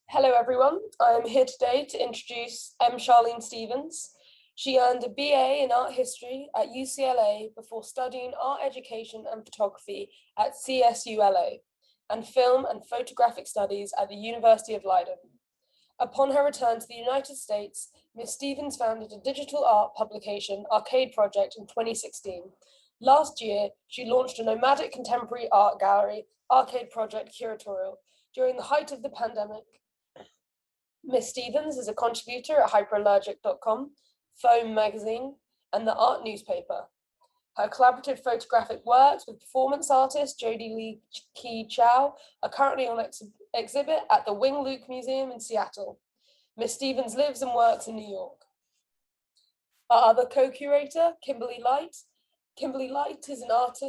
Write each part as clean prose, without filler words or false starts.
Hello everyone, I'm here today to introduce Charlene Stevens. I'm here today to introduce Charlene Stevens. She earned a BA in art history at UCLA before studying art education and photography at CSULA and film and photographic studies at the University of Leiden. Upon her return to the United States, Ms. Stevens founded a digital art publication, Arcade Project, in 2016. Last year, she launched a nomadic contemporary art gallery, Arcade Project Curatorial, during the height of the pandemic. Ms. Stevens is a contributor at hyperallergic.com, Foam magazine, and the Art newspaper. Her collaborative photographic works with performance artist Jodie Lee Kee Chow are currently on exhibit at the Wing Luke Museum in Seattle. Ms. Stevens lives and works in New York. Our other co-curator, Kimberly Light. Kimberly Light is an art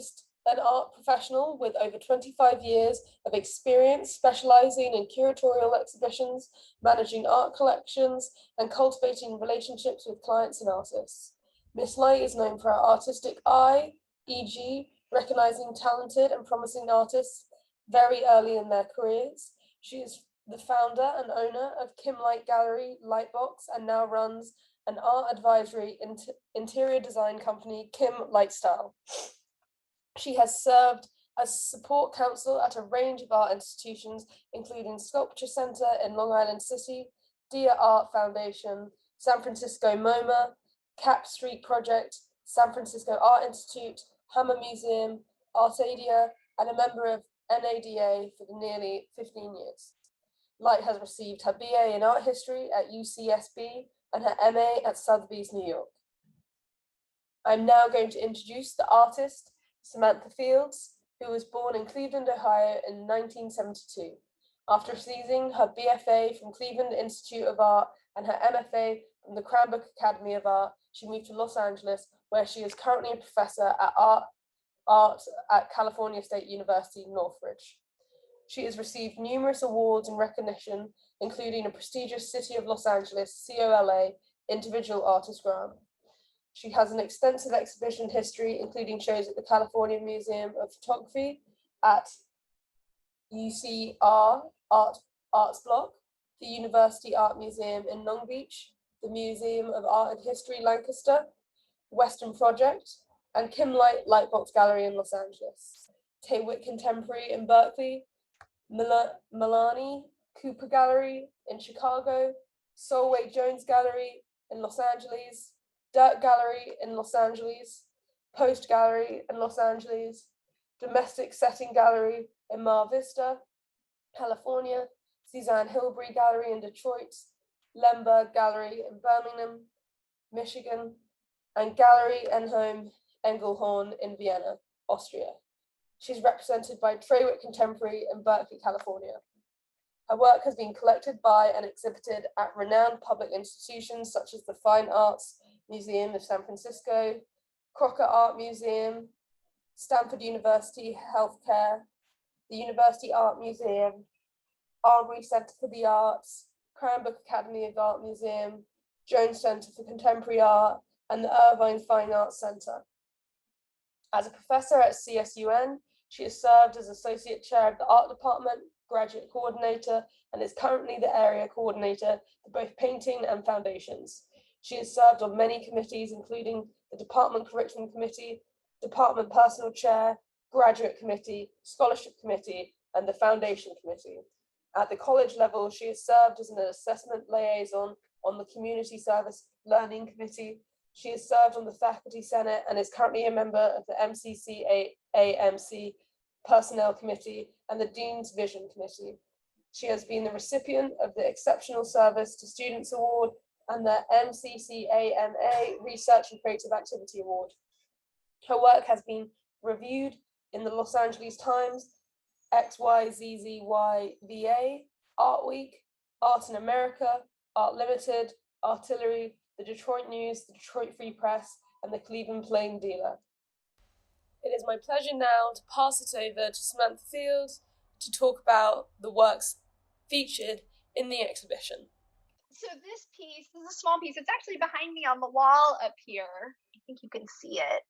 professional with over 25 years of experience specializing in curatorial exhibitions, managing art collections, and cultivating relationships with clients and artists. Miss Light is known for her artistic eye, e.g., recognizing talented and promising artists very early in their careers. She is the founder and owner of Kim Light Gallery Lightbox and now runs an art advisory interior design company, Kim Lightstyle. She has served as support counsel at a range of art institutions, including Sculpture Center in Long Island City, Dia Art Foundation, San Francisco MoMA, Cap Street Project, San Francisco Art Institute, Hammer Museum, Artadia, and a member of NADA for nearly 15 years. Light has received her BA in art history at UCSB and her MA at Sotheby's, New York. I'm now going to introduce the artist, Samantha Fields, who was born in Cleveland, Ohio in 1972. After receiving her BFA from Cleveland Institute of Art and her MFA from the Cranbrook Academy of Art, she moved to Los Angeles, where she is currently a professor at art at California State University, Northridge. She has received numerous awards and recognition, including a prestigious City of Los Angeles, COLA, Individual Artist Grant. She has an extensive exhibition history, including shows at the California Museum of Photography, at UCR Arts Block, the University Art Museum in Long Beach, the Museum of Art and History Lancaster, Western Project, and Kim Light Lightbox Gallery in Los Angeles, Taywick Contemporary in Berkeley, Milani Cooper Gallery in Chicago, Solway Jones Gallery in Los Angeles, Dirt Gallery in Los Angeles, Post Gallery in Los Angeles, Domestic Setting Gallery in Mar Vista, California, Suzanne Hilbury Gallery in Detroit, Lemberg Gallery in Birmingham, Michigan, and Gallery Enholm Engelhorn in Vienna, Austria. She's represented by Taywick Contemporary in Berkeley, California. Her work has been collected by and exhibited at renowned public institutions such as the Fine Arts Museum of San Francisco, Crocker Art Museum, Stanford University Healthcare, the University Art Museum, Arbery Center for the Arts, Cranbrook Academy of Art Museum, Jones Center for Contemporary Art, and the Irvine Fine Arts Center. As a professor at CSUN, she has served as Associate Chair of the Art Department, Graduate Coordinator, and is currently the Area Coordinator for both painting and foundations. She has served on many committees, including the Department Curriculum Committee, Department Personal Chair, Graduate Committee, Scholarship Committee, and the Foundation Committee. At the college level, she has served as an assessment liaison on the Community Service Learning Committee. She has served on the Faculty Senate and is currently a member of the MCC-AMC Personnel Committee and the Dean's Vision Committee. She has been the recipient of the Exceptional Service to Students Award and the MCC-AMA Research and Creative Activity Award. Her work has been reviewed in the Los Angeles Times, XYZZYVA, Art Week, Art in America, Art Limited, Artillery, the Detroit News, the Detroit Free Press, and the Cleveland Plain Dealer. It is my pleasure now to pass it over to Samantha Fields to talk about the works featured in the exhibition. So this is a small piece. It's actually behind me on the wall up here. I think you can see it.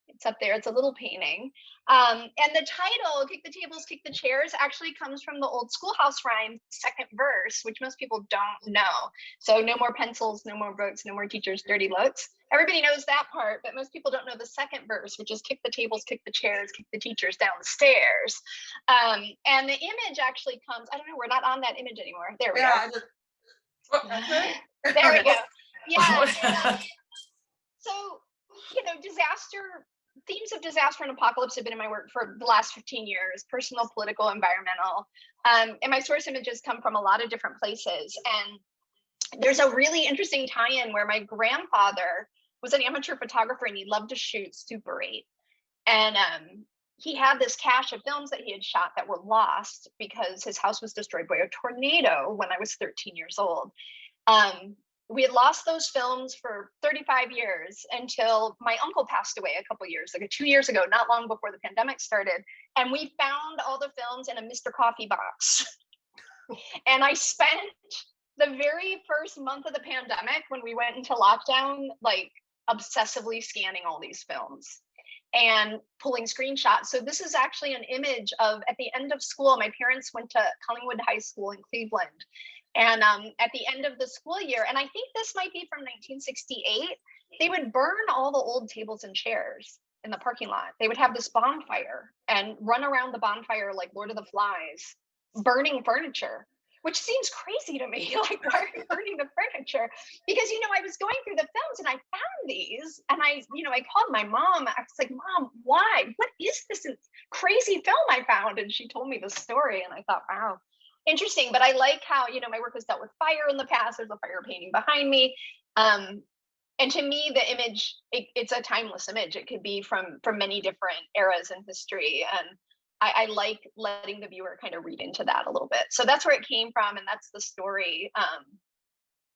It's up there. It's a little painting. And the title, Kick the Tables, Kick the Chairs, actually comes from the old schoolhouse rhyme, second verse, which most people don't know. So no more pencils, no more votes, no more teachers, dirty Lokes. Everybody knows that part, but most people don't know the second verse, which is kick the tables, kick the chairs, kick the teachers down the stairs. And the image actually comes, I don't know, we're not on that image anymore. There we are. There we go. Yeah. So, themes of disaster and apocalypse have been in my work for the last 15 years, personal, political, environmental. And my source images come from a lot of different places. And there's a really interesting tie-in where my grandfather was an amateur photographer and he loved to shoot Super 8. And he had this cache of films that he had shot that were lost because his house was destroyed by a tornado when I was 13 years old. We had lost those films for 35 years until my uncle passed away a couple years ago, 2 years ago, not long before the pandemic started. And we found all the films in a Mr. Coffee box. And I spent the very first month of the pandemic when we went into lockdown, like obsessively scanning all these films and pulling screenshots. So this is actually an image of, at the end of school, my parents went to Collingwood High School in Cleveland. And at the end of the school year, and I think this might be from 1968, they would burn all the old tables and chairs in the parking lot. They would have this bonfire and run around the bonfire like Lord of the Flies, burning furniture, which seems crazy to me. Like, why are you burning the furniture? Because, I was going through the films and I found these and I called my mom. I was like, Mom, why? What is this crazy film I found? And she told me the story and I thought, wow. Interesting, but I like how, my work has dealt with fire in the past. There's a fire painting behind me. And to me, the image, it's a timeless image. It could be from many different eras in history. And I like letting the viewer kind of read into that a little bit. So that's where it came from. And that's the story.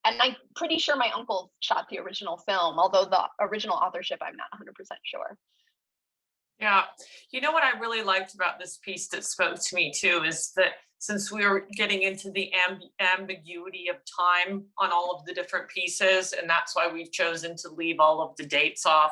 And I'm pretty sure my uncle shot the original film, although the original authorship, I'm not 100% sure. Yeah. What I really liked about this piece that spoke to me too is that since we were getting into the ambiguity of time on all of the different pieces, and that's why we've chosen to leave all of the dates off,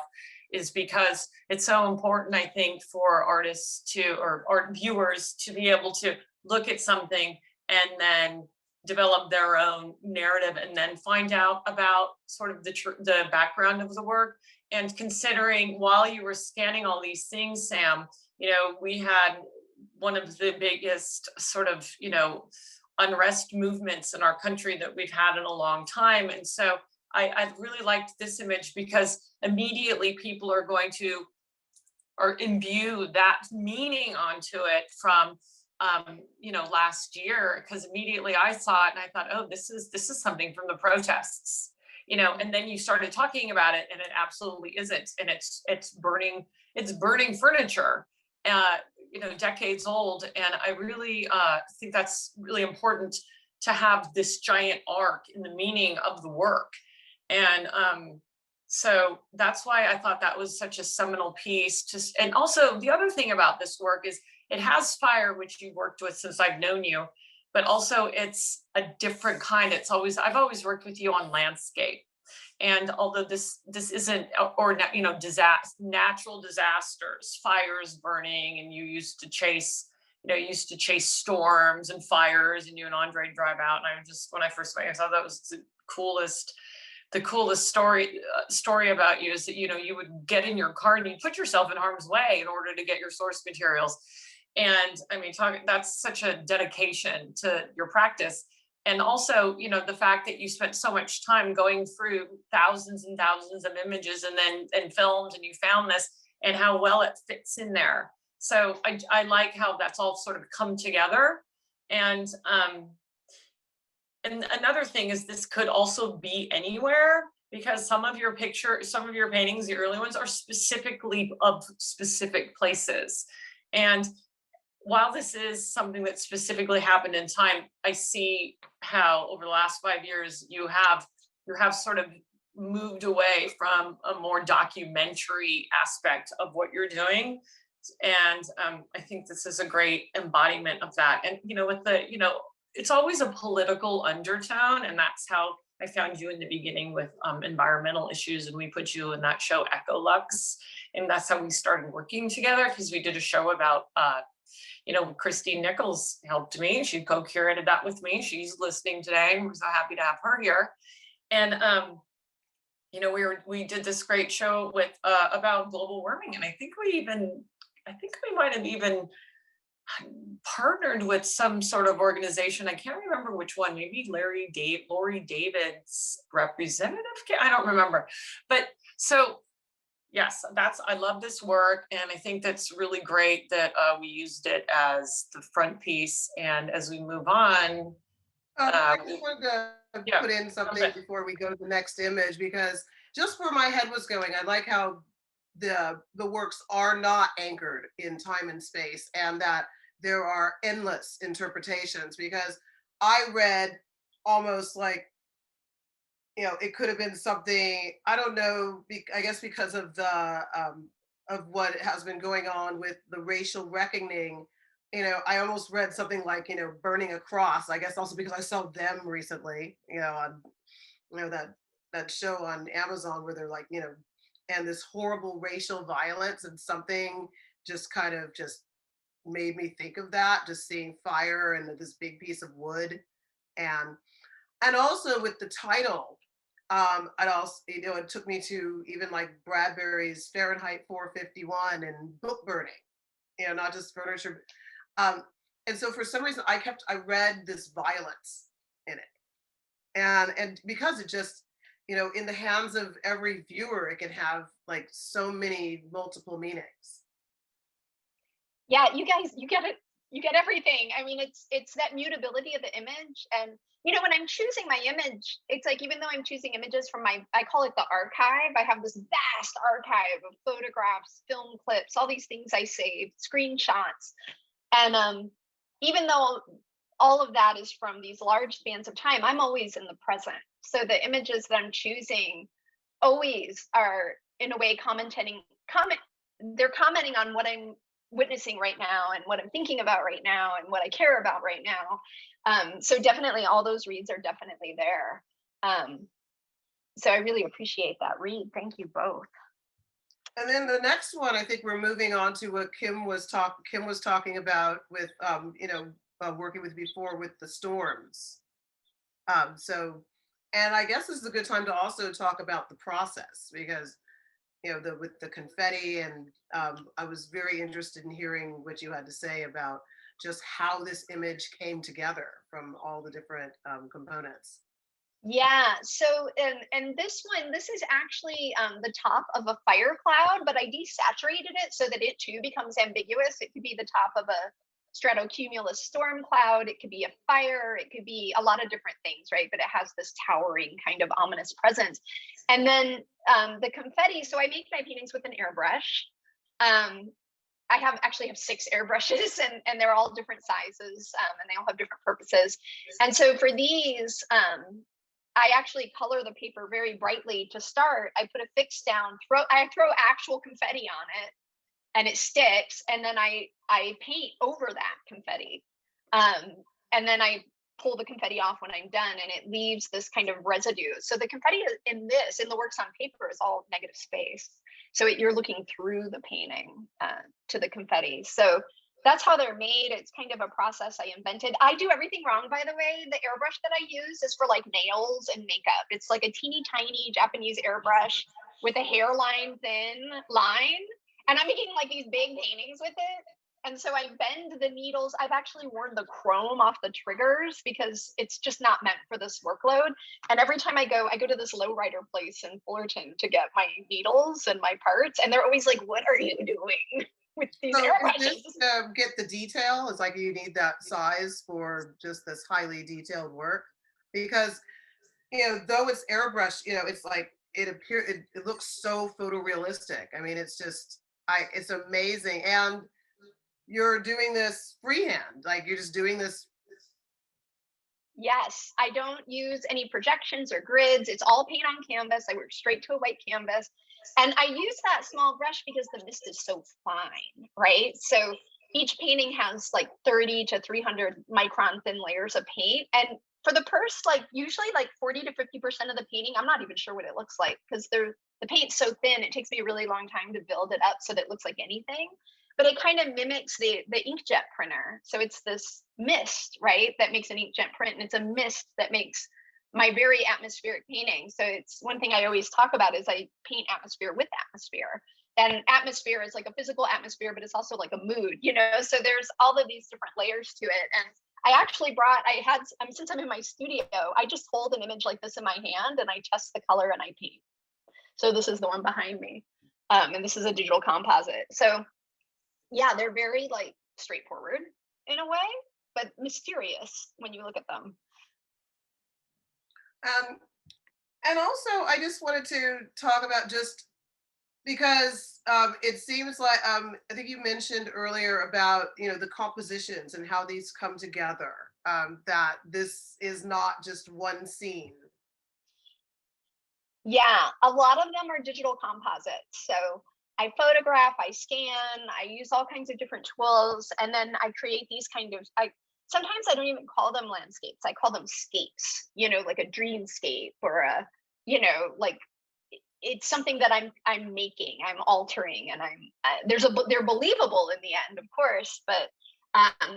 is because it's so important, I think, for artists or art viewers to be able to look at something and then develop their own narrative and then find out about sort of the background of the work. And considering while you were scanning all these things, Sam, we had one of the biggest sort of, unrest movements in our country that we've had in a long time. And so I really liked this image because immediately people are going to imbue that meaning onto it from last year, because immediately I saw it and I thought, oh, this is something from the protests, and then you started talking about it and it absolutely isn't. And it's burning furniture, decades old. And I really think that's really important to have this giant arc in the meaning of the work. And so that's why I thought that was such a seminal piece. And also the other thing about this work is it has fire, which you've worked with since I've known you, but also it's a different kind. I've always worked with you on landscape. And although this isn't, natural disasters, fires burning, and you used to chase storms and fires, and you and Andre drive out. And when I first met you, I thought that was the coolest story about you is that, you would get in your car and you put yourself in harm's way in order to get your source materials. And I mean, that's such a dedication to your practice. And also, the fact that you spent so much time going through thousands and thousands of images and films, and you found this and how well it fits in there. So I like how that's all sort of come together. And another thing is this could also be anywhere, because some of your paintings, the early ones, are specifically of specific places. And while this is something that specifically happened in time, I see how over the last 5 years you have sort of moved away from a more documentary aspect of what you're doing. And I think this is a great embodiment of that. And, it's always a political undertone, and that's how I found you in the beginning with environmental issues, and we put you in that show Ecolux, and that's how we started working together, because we did a show about Christine Nichols helped me. She co-curated that with me. She's listening today, and we're so happy to have her here. And we did this great show with about global warming, and I think we might have even partnered with some sort of organization. I can't remember which one. Maybe Lori David's representative. I don't remember. But so yes, I love this work, and I think that's really great that we used it as the front piece. And as we move on, I just wanted to put in something before we go to the next image, because just where my head was going, I like how the works are not anchored in time and space, and that there are endless interpretations, because I read almost like, it could have been something, I don't know, I guess because of the of what has been going on with the racial reckoning, I almost read something like, burning a cross, I guess also because I saw Them recently, on that show on Amazon where they're like, and this horrible racial violence, and something just kind of just made me think of that, just seeing fire and this big piece of wood. And also with the title, it also, it took me to even like Bradbury's Fahrenheit 451 and book burning, not just furniture. And so for some reason I read this violence in it. And because it just, in the hands of every viewer, it can have like so many multiple meanings. Yeah, you guys, you get it. You get everything. I mean, it's that mutability of the image. And when I'm choosing my image, it's like, even though I'm choosing images from I call it the archive, I have this vast archive of photographs, film clips, all these things I saved, screenshots. And even though all of that is from these large spans of time, I'm always in the present. So the images that I'm choosing always are in a way they're commenting on what I'm witnessing right now and what I'm thinking about right now and what I care about right now. So definitely all those reads are definitely there. So I really appreciate that read. Thank you both. And then the next one, I think we're moving on to what Kim was talking about with, working with before with the storms. And I guess this is a good time to also talk about the process, because with the confetti, and I was very interested in hearing what you had to say about just how this image came together from all the different components. Yeah, so and this is actually the top of a fire cloud, but I desaturated it so that it too becomes ambiguous. It could be the top of a stratocumulus storm cloud, it could be a fire, it could be a lot of different things, right? But it has this towering kind of ominous presence. And then the confetti, so I make my paintings with an airbrush. I actually have 6 airbrushes, and they're all different sizes, and they all have different purposes. And so for these, I actually color the paper very brightly to start. I put a fix down, I throw actual confetti on it, and it sticks, and then I paint over that confetti. And then I pull the confetti off when I'm done, and it leaves this kind of residue. So the confetti in the works on paper is all negative space. So you're looking through the painting to the confetti. So that's how they're made. It's kind of a process I invented. I do everything wrong, by the way. The airbrush that I use is for like nails and makeup. It's like a teeny tiny Japanese airbrush with a hairline thin line. And I'm making like these big paintings with it. And so I bend the needles. I've actually worn the chrome off the triggers because it's just not meant for this workload. And every time I go to this lowrider place in Fullerton to get my needles and my parts. And they're always like, what are you doing with these airbrushes? Get the detail? It's like you need that size for just this highly detailed work. Because, though it's airbrush, it's like, it looks so photorealistic. I mean, it's just, it's amazing. And you're doing this freehand, like you're just doing this. Yes, I don't use any projections or grids. It's all paint on canvas. I work straight to a white canvas. And I use that small brush because the mist is so fine, right? So each painting has like 30 to 300 micron thin layers of paint. And for the purse, like usually like 40 to 50% of the painting, I'm not even sure what it looks like because the paint's so thin, it takes me a really long time to build it up so that it looks like anything. But it kind of mimics the inkjet printer. So it's this mist, right, that makes an inkjet print, and it's a mist that makes my very atmospheric painting. So it's one thing I always talk about is I paint atmosphere with atmosphere. And atmosphere is like a physical atmosphere, but it's also like a mood, you know? So there's all of these different layers to it. And I actually since I'm in my studio, I just hold an image like this in my hand and I test the color and I paint. So this is the one behind me. And this is a digital composite. So yeah, they're very like straightforward in a way, but mysterious when you look at them. And also, I just wanted to talk about just because it seems like I think you mentioned earlier about the compositions and how these come together. That this is not just one scene. Yeah, a lot of them are digital composites. So I photograph, I scan, I use all kinds of different tools, and then I create these sometimes I don't even call them landscapes. I call them scapes, like a dreamscape or like it's something that I'm making, I'm altering, and they're believable in the end, of course. But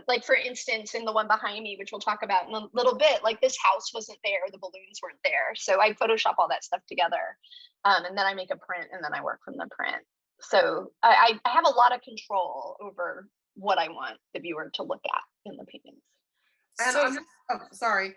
like for instance, in the one behind me, which we'll talk about in a little bit, like this house wasn't there, the balloons weren't there. So I Photoshop all that stuff together. And then I make a print and then I work from the print. So I have a lot of control over what I want the viewer to look at in the paintings. And so, sorry.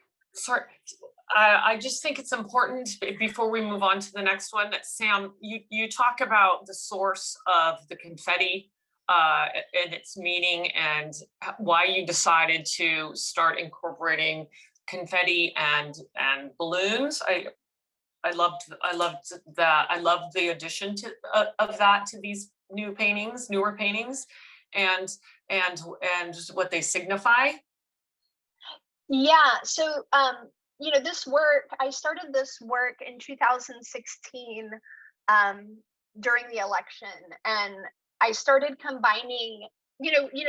I just think it's important before we move on to the next one that Sam, you talk about the source of the confetti and its meaning and why you decided to start incorporating confetti and balloons. I loved that. I loved the addition of that to these newer paintings, and what they signify. Yeah. So this work, I started this work in 2016 during the election, and I started combining.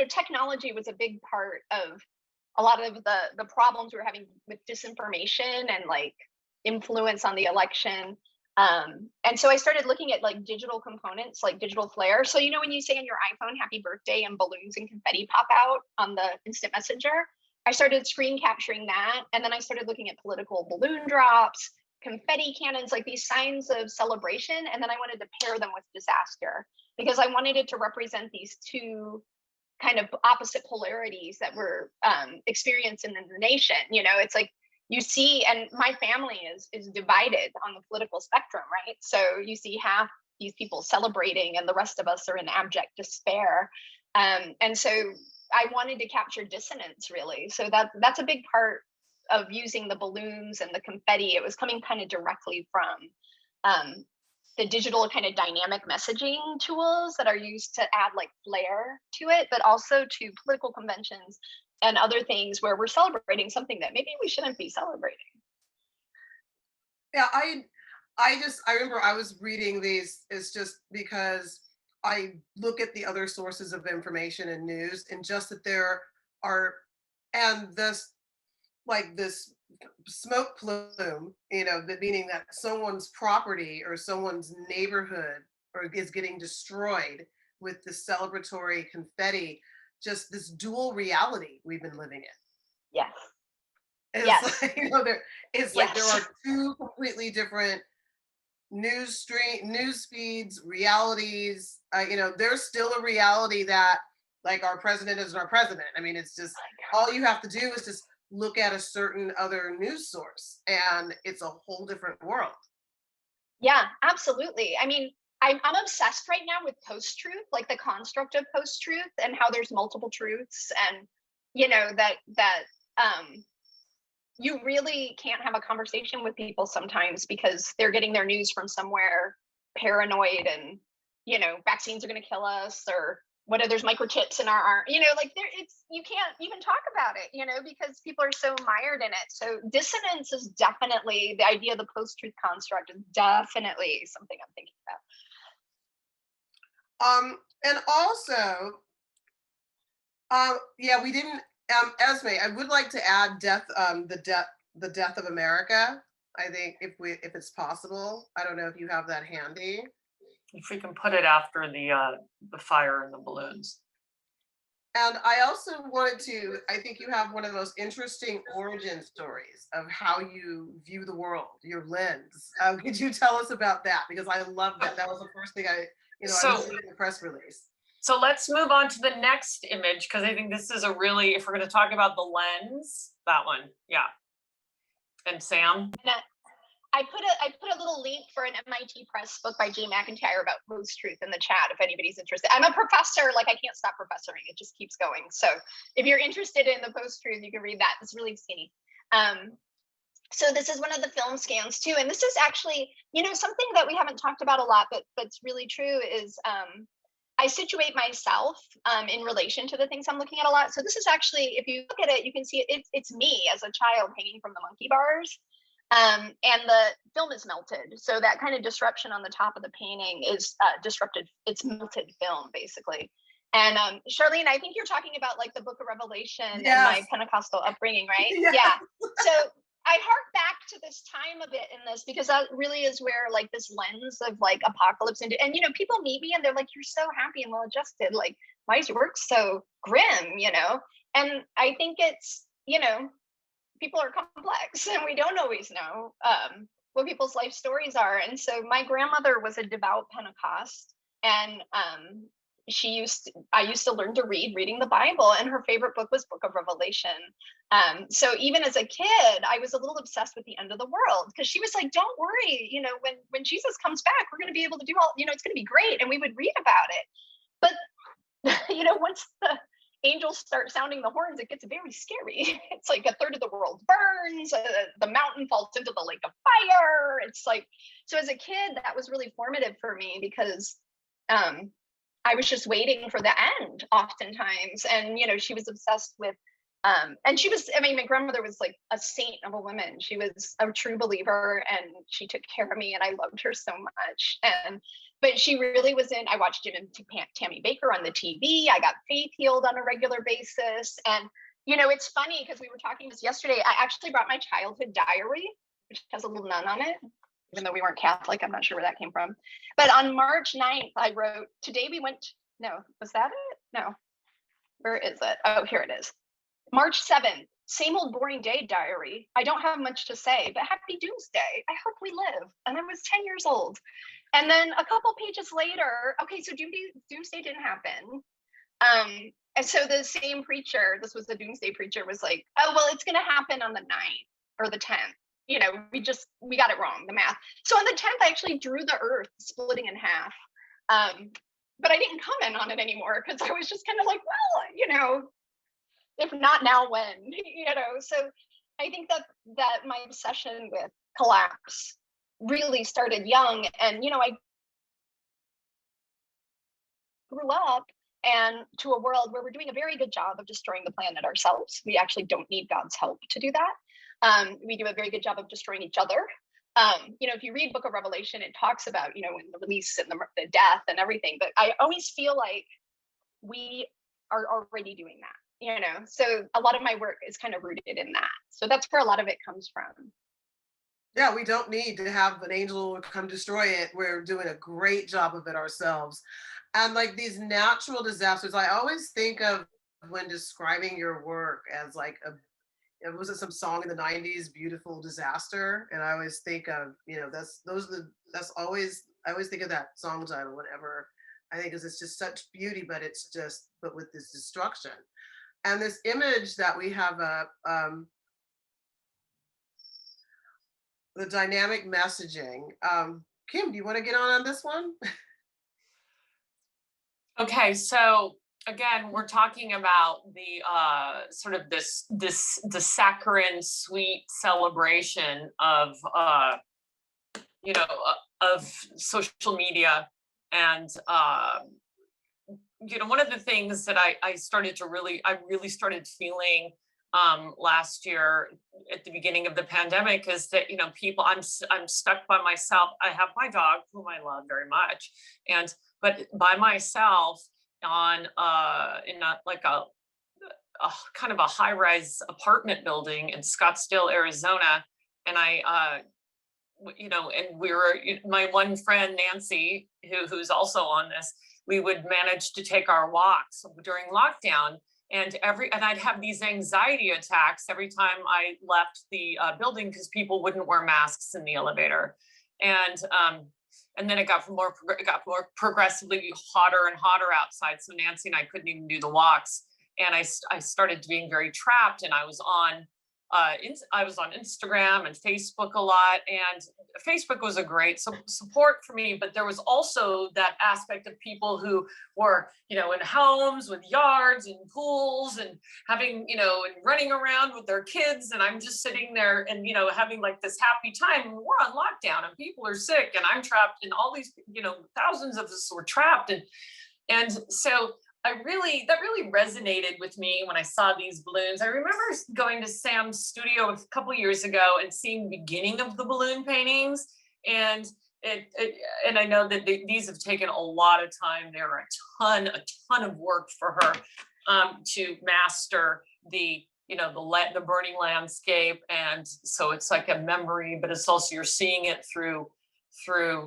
Technology was a big part of a lot of the problems we were having with disinformation and like influence on the election. And so I started looking at like digital components, like digital flair. So when you say on your iPhone happy birthday and balloons and confetti pop out on the instant messenger, I started screen capturing that. And then I started looking at political balloon drops, confetti cannons, like these signs of celebration. And then I wanted to pair them with disaster because I wanted it to represent these two kind of opposite polarities that we're experiencing in the nation. It's like you see, and my family is divided on the political spectrum, right? So you see half these people celebrating and the rest of us are in abject despair. And so I wanted to capture dissonance, really. So that's a big part of using the balloons and the confetti. It was coming kind of directly from the digital kind of dynamic messaging tools that are used to add like flair to it, but also to political conventions and other things where we're celebrating something that maybe we shouldn't be celebrating. Yeah, I remember I was reading these is just because I look at the other sources of information and news, and just that there are, and this smoke plume, that meaning that someone's property or someone's neighborhood is getting destroyed with the celebratory confetti, just this dual reality we've been living in. Yes. It's yes. Like there are two completely different news feeds, realities. There's still a reality that like our president isn't our president. I mean, it's just all you have to do is just look at a certain other news source and it's a whole different world. Yeah, absolutely. I mean, I'm obsessed right now with post-truth, like the construct of post-truth and how there's multiple truths, and that you really can't have a conversation with people sometimes because they're getting their news from somewhere paranoid and vaccines are going to kill us, or whether there's microchips in our arm, you can't even talk about it, because people are so mired in it. So dissonance is definitely the idea of the post-truth construct is definitely something I'm thinking about. And also, we didn't, Esmé, I would like to add the The Death of America. I think if it's possible, I don't know if you have that handy. If we can put it after the fire and the balloons. And I also wanted to, I think you have one of the most interesting origin stories of how you view the world, your lens. Could you tell us about that? Because I love that. That was the first thing I was reading the press release. So let's move on to the next image, because I think this is a really, if we're going to talk about the lens, that one, yeah. And Sam? I put a little link for an MIT Press book by Jay McIntyre about post-truth in the chat if anybody's interested. I'm a professor, like I can't stop professoring, it just keeps going. So if you're interested in the post-truth, you can read that. It's really skinny. So this is one of the film scans too. And this is actually, something that we haven't talked about a lot, but it's really true is I situate myself in relation to the things I'm looking at a lot. So this is actually, if you look at it, you can see it's me as a child hanging from the monkey bars. And the film is melted. So that kind of disruption on the top of the painting is disrupted. It's melted film, basically. And Charlene, I think you're talking about like the Book of Revelation and my Pentecostal upbringing, right? Yes. Yeah. So I hark back to this time a bit in this because that really is where like this lens of like apocalypse and people meet me and they're like, you're so happy and well adjusted. Like, why is your work so grim? And I think it's, people are complex and we don't always know what people's life stories are. And so my grandmother was a devout Pentecost, and I used to learn to reading the Bible, and her favorite book was Book of Revelation. So even as a kid, I was a little obsessed with the end of the world because she was like, don't worry, when Jesus comes back, we're going to be able to do all, it's going to be great. And we would read about it. But, once the angels start sounding the horns, it gets very scary. It's like a third of the world burns, the mountain falls into the lake of fire. It's like, so as a kid, that was really formative for me because I was just waiting for the end oftentimes. And, she was obsessed with, and she was, my grandmother was like a saint of a woman. She was a true believer and she took care of me and I loved her so much. But she really was I watched Jim and Tammy Baker on the TV. I got faith healed on a regular basis. And, it's funny because we were talking this yesterday. I actually brought my childhood diary, which has a little nun on it, even though we weren't Catholic. I'm not sure where that came from. But on March 9th, I wrote, today we went, no, was that it? No, where is it? Oh, here it is. March 7th, same old boring day diary. I don't have much to say, but happy doomsday. I hope we live. And I was 10 years old. And then a couple pages later, okay, so doomsday didn't happen. And so the same preacher, this was the doomsday preacher, was like, oh, well, it's going to happen on the 9th or the 10th. We got it wrong, the math. So on the 10th, I actually drew the earth splitting in half. But I didn't comment on it anymore because I was just kind of like, well, if not now, when? So I think that my obsession with collapse really started young. And, I grew up and to a world where we're doing a very good job of destroying the planet ourselves. We actually don't need God's help to do that. We do a very good job of destroying each other. If you read Book of Revelation, it talks about, in the release and the death and everything. But I always feel like we are already doing that, So a lot of my work is kind of rooted in that. So that's where a lot of it comes from. Yeah, we don't need to have an angel come destroy it. We're doing a great job of it ourselves. And like these natural disasters, I always think of when describing your work as like was it some song in the 90s, Beautiful Disaster? And I always think of, I always think of that song title whenever I think it's just such beauty, but with this destruction. And this image that we have the dynamic messaging. Kim, do you want to get on this one? Okay, so again, we're talking about the sort of the saccharine sweet celebration of of social media. And one of the things that I really started feeling last year at the beginning of the pandemic is that people, I'm stuck by myself. I have my dog whom I love very much, but by myself on in a kind of a high-rise apartment building in Scottsdale, Arizona. And and we were, my one friend, Nancy, who's also on this, we would manage to take our walks during lockdown. And I'd have these anxiety attacks every time I left the building because people wouldn't wear masks in the elevator. And then it got more progressively hotter and hotter outside. So Nancy and I couldn't even do the walks. And I started being very trapped, and I was on Instagram and Facebook a lot, and Facebook was a great support for me, but there was also that aspect of people who were, in homes with yards and pools and having, and running around with their kids, and I'm just sitting there and, having like this happy time. We're on lockdown and people are sick and I'm trapped, and all these, thousands of us were trapped. And so that really resonated with me when I saw these balloons. I remember going to Sam's studio a couple years ago and seeing the beginning of the balloon paintings. And and I know that these have taken a lot of time. There are a ton of work for her to master the burning landscape. And so it's like a memory, but it's also, you're seeing it through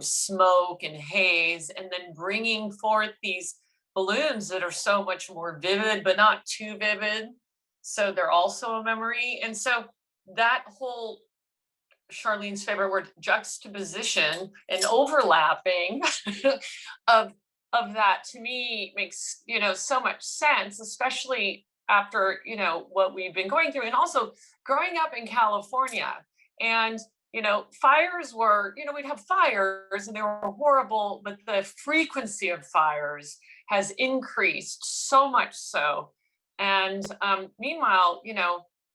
smoke and haze, and then bringing forth these balloons that are so much more vivid, but not too vivid. So they're also a memory. And so that whole, Charlene's favorite word, juxtaposition and overlapping of that, to me, makes, so much sense, especially after, what we've been going through. And also growing up in California, and fires were, we'd have fires and they were horrible, but the frequency of fires has increased so much so. And meanwhile,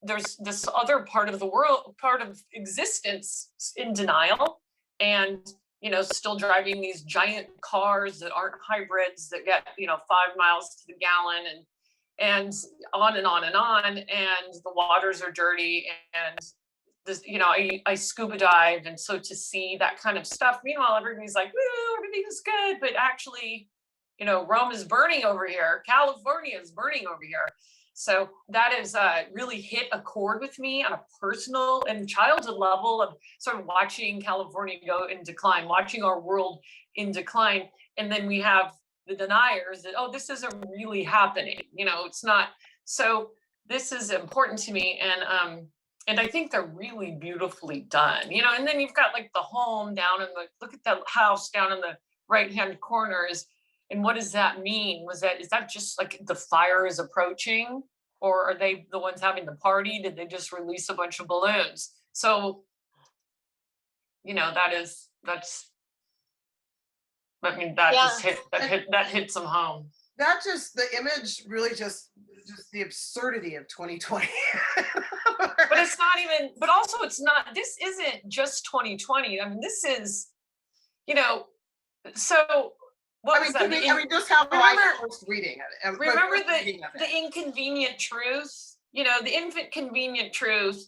there's this other part of the world, part of existence in denial, and, still driving these giant cars that aren't hybrids that get, 5 miles to the gallon, and on and on and on. And the waters are dirty, and this, I scuba dived. And so to see that kind of stuff, meanwhile, everybody's like, woo, everything is good. But actually, Rome is burning over here. California is burning over here. So that has really hit a chord with me on a personal and childhood level of sort of watching California go in decline, watching our world in decline. And then we have the deniers that, oh, this isn't really happening. It's not. So this is important to me. And I think they're really beautifully done, and then you've got like the home down in look at the house down in the right-hand corners. And what does that mean? Is that just like the fire is approaching, or are they the ones having the party? Did they just release a bunch of balloons? So, that hits them home. The image really just the absurdity of 2020. But it's not even, but also it's not, this isn't just 2020. I mean, this is, so what was that? Just how I was reading it. Remember the inconvenient truth? The inconvenient truth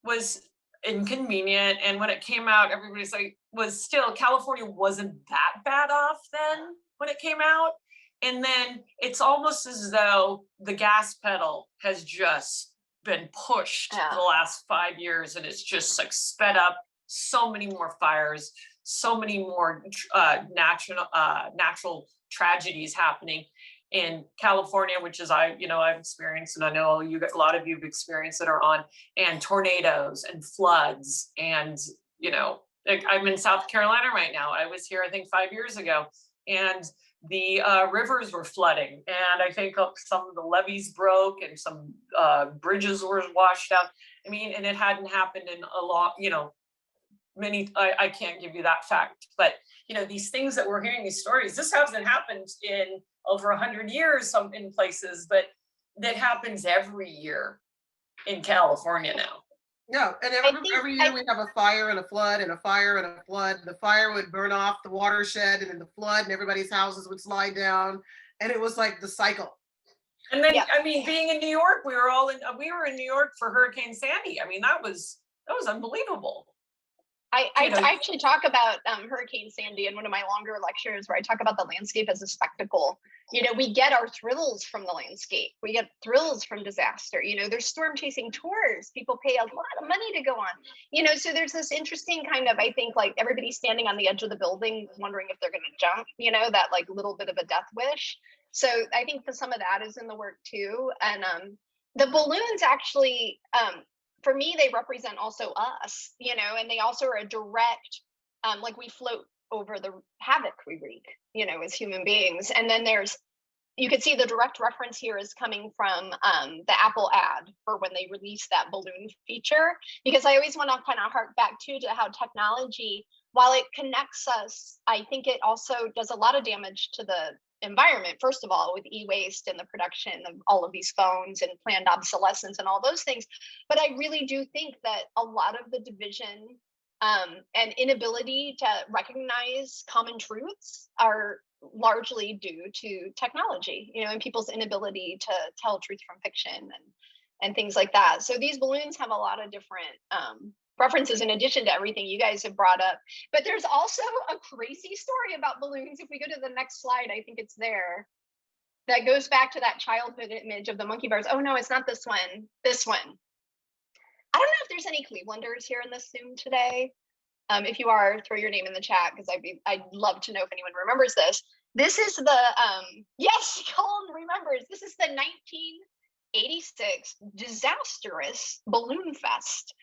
was inconvenient. And when it came out, everybody's like, California wasn't that bad off then when it came out. And then it's almost as though the gas pedal has just been pushed the last 5 years, and it's just like sped up so many more fires, so many more natural tragedies happening in California, which is I've experienced, and I know a lot of you've experienced that are on, and tornadoes and floods. And I'm in South Carolina right now. I was here I think 5 years ago, and the rivers were flooding, and I think some of the levees broke, and some bridges were washed out. I mean, and it hadn't happened in a long, many, I can't give you that fact, but these things that we're hearing, these stories, this hasn't happened in over 100 years, some in places, but that happens every year in California now. Yeah, and every year we have a fire and a flood and a fire and a flood. The fire would burn off the watershed, and then the flood, and everybody's houses would slide down, and it was like the cycle. And then, I mean, being in New York, we were in New York for Hurricane Sandy. I mean, that was unbelievable. I actually talk about Hurricane Sandy in one of my longer lectures, where I talk about the landscape as a spectacle. You know, we get our thrills from the landscape. We get thrills from disaster. You know, there's storm chasing tours. People pay a lot of money to go on. You know, so there's this interesting kind of, I think, like everybody's standing on the edge of the building, wondering if they're going to jump. You know, that like little bit of a death wish. So I think that some of that is in the work too. And the balloons actually, for me, they represent also us. You know, and they also are a direct, like we float over the havoc we wreak, you know, as human beings. And then you can see the direct reference here is coming from the Apple ad for when they released that balloon feature, because I always want to kind of hark back too to how technology, while it connects us, I think it also does a lot of damage to the environment, first of all, with e-waste and the production of all of these phones and planned obsolescence and all those things. But I really do think that a lot of the division and inability to recognize common truths are largely due to technology, you know, and people's inability to tell truth from fiction and things like that. So these balloons have a lot of different references in addition to everything you guys have brought up. But there's also a crazy story about balloons. If we go to the next slide, I think it's there. That goes back to that childhood image of the monkey bars. Oh no, it's not this one. This one. I don't know if there's any Clevelanders here in this Zoom today. If you are, throw your name in the chat, because I'd love to know if anyone remembers this. This is the, yes, Colin remembers. This is the 1986 disastrous balloon fest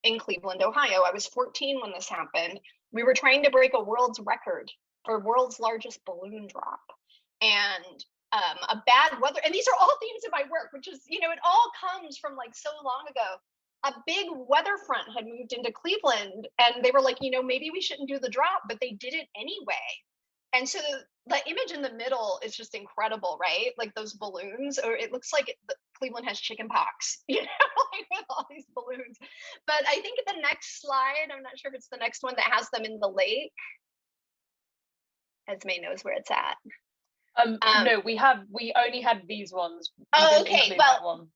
in Cleveland, Ohio. I was 14 when this happened. We were trying to break a world's record for world's largest balloon drop. And a bad weather, and these are all themes of my work, which is, you know, it all comes from like so long ago. A big weather front had moved into Cleveland, and they were like, you know, maybe we shouldn't do the drop, but they did it anyway. And so the image in the middle is just incredible, right? Like those balloons, or it looks like Cleveland has chicken pox, you know, like with all these balloons. But I think the next slide, I'm not sure if it's the next one that has them in the lake. Esmé knows where it's at. No, we only had these ones. Oh, okay. Well,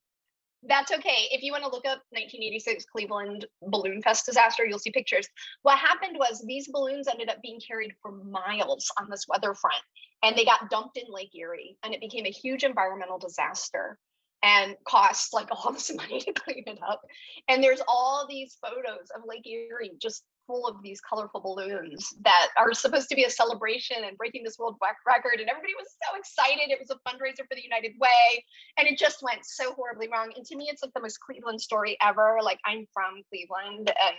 that's okay. If you want to look up 1986 Cleveland Balloon Fest disaster, you'll see pictures. What happened was these balloons ended up being carried for miles on this weather front, and they got dumped in Lake Erie, and it became a huge environmental disaster and cost like all this money to clean it up. And there's all these photos of Lake Erie just full of these colorful balloons that are supposed to be a celebration and breaking this world record, and everybody was so excited. It was a fundraiser for the United Way, and it just went so horribly wrong. And to me, it's like the most Cleveland story ever. Like, I'm from Cleveland, and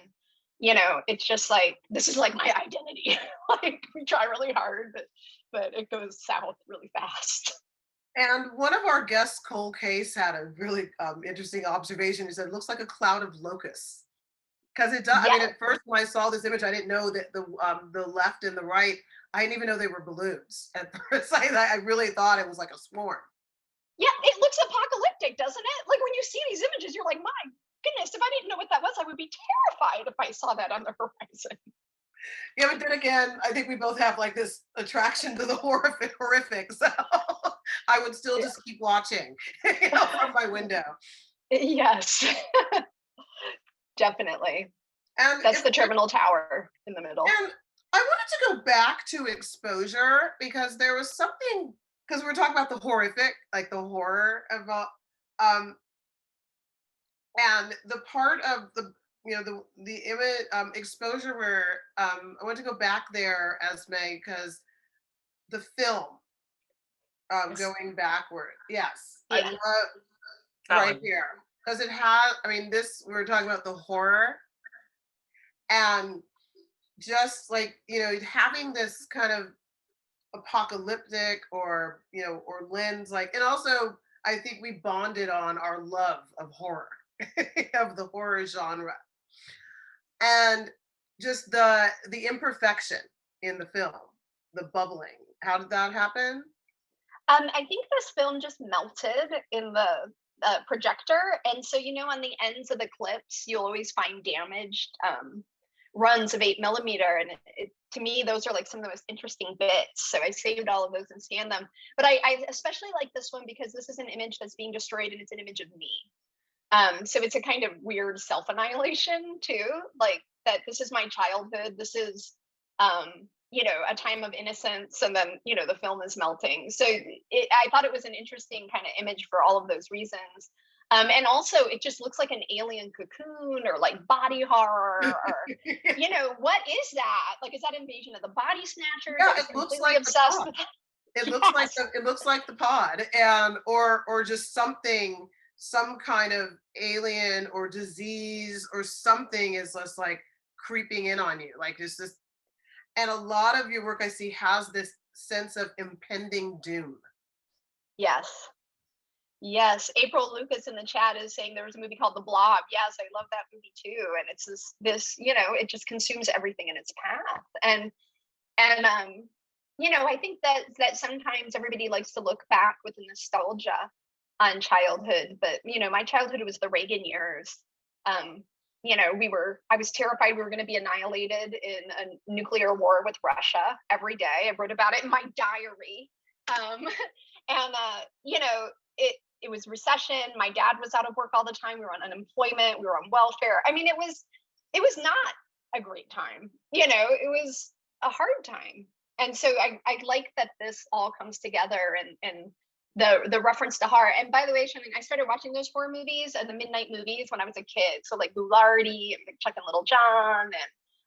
you know, it's just like, this is like my identity. Like, we try really hard, but it goes south really fast. And one of our guests, Cole Case, had a really interesting observation. He said, it looks like a cloud of locusts. Because it does. Yeah. I mean, at first when I saw this image, I didn't know that the left and the right, I didn't even know they were balloons. At first, I really thought it was like a swarm. Yeah, it looks apocalyptic, doesn't it? Like when you see these images, you're like, my goodness, if I didn't know what that was, I would be terrified if I saw that on the horizon. Yeah, but then again, I think we both have like this attraction to the horrific. So I would still just keep watching, you know, from my window. Yes. Definitely. And that's the terminal tower in the middle. And I wanted to go back to exposure, because there was something, because we were talking about the horrific, like the horror of and the part of the, you know, the image exposure where I want to go back there, Esmé, because the film going backward. Yes. Yeah. I love right here. Because it has, I mean, this, we were talking about the horror, and just like, you know, having this kind of apocalyptic or, you know, or lens, like, and also I think we bonded on our love of horror, of the horror genre. And just the imperfection in the film, the bubbling. How did that happen? I think this film just melted in the projector, and so, you know, on the ends of the clips you'll always find damaged runs of 8mm, and to me those are like some of the most interesting bits, so I saved all of those and scanned them. But I especially like this one because this is an image that's being destroyed, and it's an image of me, so it's a kind of weird self-annihilation too, like that this is my childhood, this is you know, a time of innocence, and then, you know, the film is melting. So I thought it was an interesting kind of image for all of those reasons. And also it just looks like an alien cocoon, or like body horror, or, you know, what is that? Like, is that Invasion of the Body Snatchers? Yeah, I was it looks completely like obsessed with that. it looks like it looks like the pod, and or just something, some kind of alien or disease or something is just like creeping in on you, like there's this. And a lot of your work I see has this sense of impending doom. Yes. Yes, April Lucas in the chat is saying there was a movie called The Blob. Yes, I love that movie too. And it's this, you know, it just consumes everything in its path. And you know, I think that sometimes everybody likes to look back with nostalgia on childhood, but you know, my childhood was the Reagan years. You know, I was terrified we were going to be annihilated in a nuclear war with Russia every day. I wrote about it in my diary. And you know, it was recession. My dad was out of work all the time. We were on unemployment. We were on welfare. I mean, it was not a great time. You know, it was a hard time. And so I like that this all comes together, and the reference to horror. And by the way, Shannon, I started watching those horror movies and the midnight movies when I was a kid. So like Boulardi and Chuck and Little John, and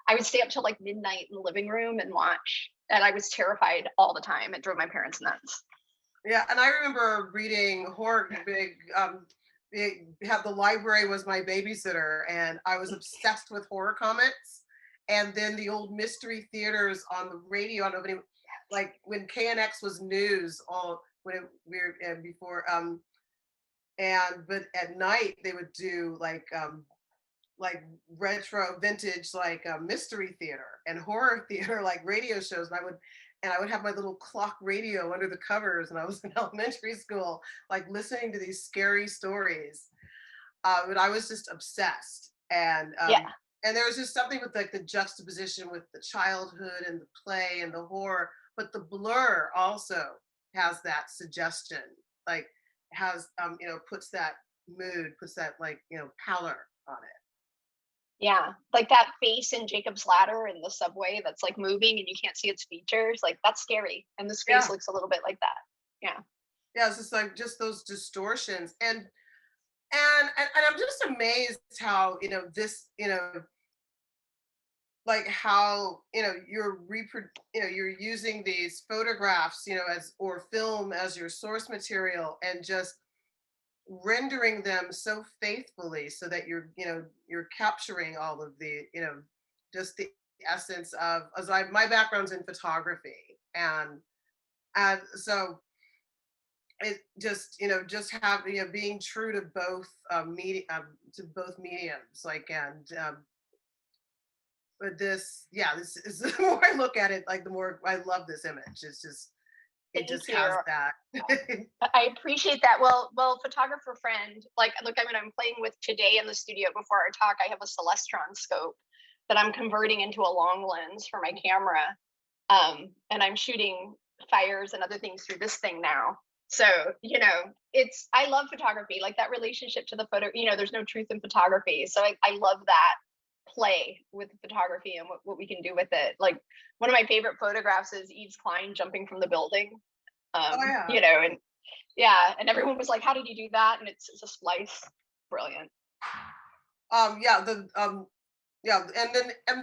I would stay up till like midnight in the living room and watch. And I was terrified all the time. It drove my parents nuts. Yeah, and I remember reading horror the library was my babysitter, and I was obsessed with horror comics. And then the old mystery theaters on the radio, I don't know if any, like when KNX was news, all when before but at night they would do like retro vintage mystery theater and horror theater like radio shows, and I would have my little clock radio under the covers, and I was in elementary school, like listening to these scary stories. But I was just obsessed. And and there was just something with like the juxtaposition with the childhood and the play and the horror, but the blur also has that suggestion, like has you know, puts that mood, puts that like, you know, pallor on it. Yeah, like that face in Jacob's Ladder in the subway that's like moving and you can't see its features. Like that's scary. And this face looks a little bit like that. Yeah. Yeah, it's just like just those distortions. And I'm just amazed how, you know, this, you know, like how, you know, you're using these photographs, you know, or film as your source material, and just rendering them so faithfully so that you're capturing all of the, you know, just the essence of, my background's in photography, and so it just, you know, just have, you know, being true to both mediums, like, and but this is the more I look at it, like the more I love this image. It's just has that. I appreciate that. Well, photographer friend, like, look, I mean, I'm playing with today in the studio before our talk. I have a Celestron scope that I'm converting into a long lens for my camera. And I'm shooting fires and other things through this thing now. So, you know, I love photography, like that relationship to the photo, you know, there's no truth in photography. So I love that play with photography and what we can do with it. Like one of my favorite photographs is Yves Klein jumping from the building. You know, and everyone was like, how did you do that? And it's a splice. Brilliant. And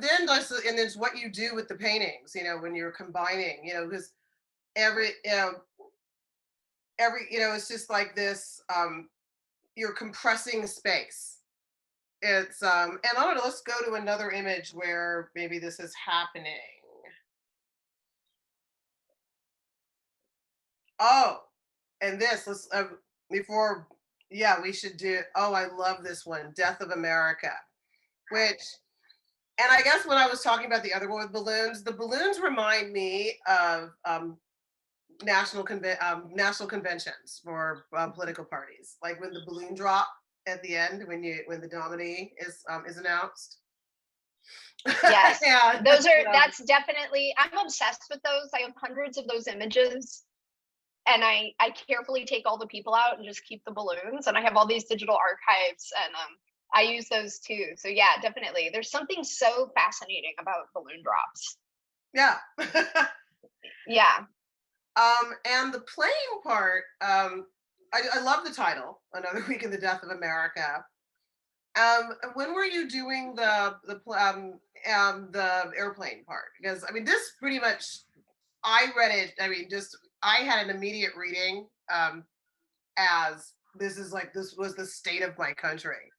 there's what you do with the paintings, you know, when you're combining, you know, because every you know, it's just like this, you're compressing space. It's and I don't know, let's go to another image where maybe this is happening. Oh, and this, let's before, we should do, oh, I love this one, Death of America, which, and I guess when I was talking about the other one with balloons, the balloons remind me of national conventions for political parties, like when the balloon drop at the end, when the nominee is announced. Yes, that's definitely, I'm obsessed with those. I have hundreds of those images, and I carefully take all the people out and just keep the balloons, and I have all these digital archives, and I use those too. So yeah, definitely, there's something so fascinating about balloon drops. Yeah. Yeah. And the playing part, I love the title, Another Week in the Death of America. When were you doing the airplane part? Because I mean, this pretty much, I read it. I mean, just I had an immediate reading as this was the state of my country.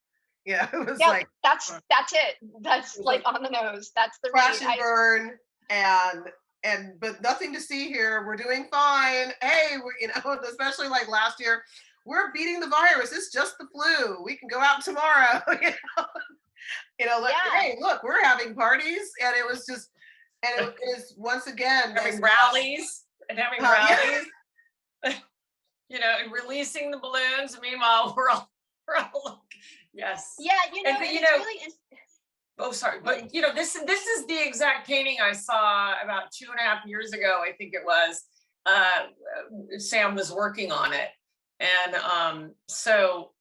Yeah, it was like that's it. That's like on the nose. That's the crash read. and burn, and but nothing to see here. We're doing fine. Hey, we're especially like last year, we're beating the virus. It's just the flu. We can go out tomorrow. Like, hey, look, we're having parties, and it was just, and it is once again having rallies and yeah. And releasing the balloons. Meanwhile, we're all yes. Yeah, and it's really. Oh, sorry, but this is the exact painting I saw about 2.5 years ago. I think it was. Sam was working on it, and so.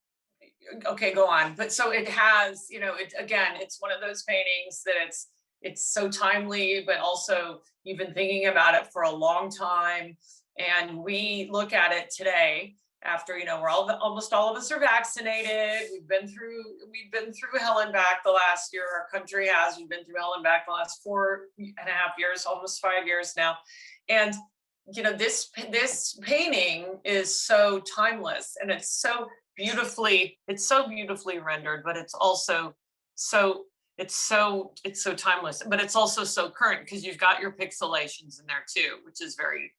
Okay, go on. But so it has, it's one of those paintings that it's so timely, but also you've been thinking about it for a long time. And we look at it today after, we're almost all of us are vaccinated. We've been through hell and back the last year. Our country has. We've been through hell and back the last 4.5 years, almost 5 years now. And this painting is so timeless, and it's so beautifully rendered, but it's also so timeless, but it's also so current because you've got your pixelations in there too, which is very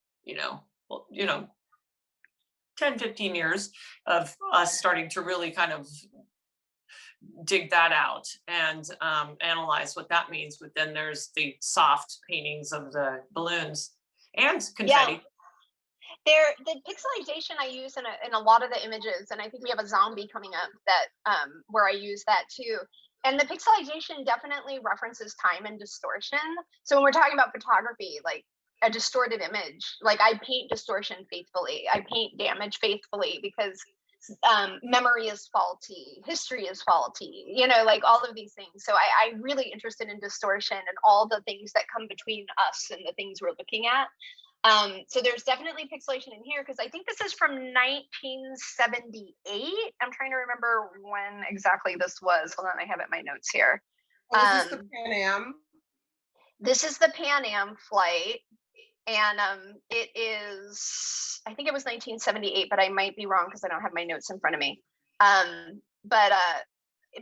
10-15 years of us starting to really kind of dig that out and analyze what that means. But then there's the soft paintings of the balloons and confetti. Yeah. The pixelization I use in a lot of the images, and I think we have a zombie coming up that where I use that too. And the pixelization definitely references time and distortion. So when we're talking about photography, like a distorted image, like I paint distortion faithfully, I paint damage faithfully, because memory is faulty, history is faulty, like all of these things. So I'm really interested in distortion and all the things that come between us and the things we're looking at. So there's definitely pixelation in here, because I think this is from 1978. I'm trying to remember when exactly this was. Hold on, I have it in my notes here. Is this the Pan Am? This is the Pan Am flight. And it is, I think it was 1978, but I might be wrong because I don't have my notes in front of me. But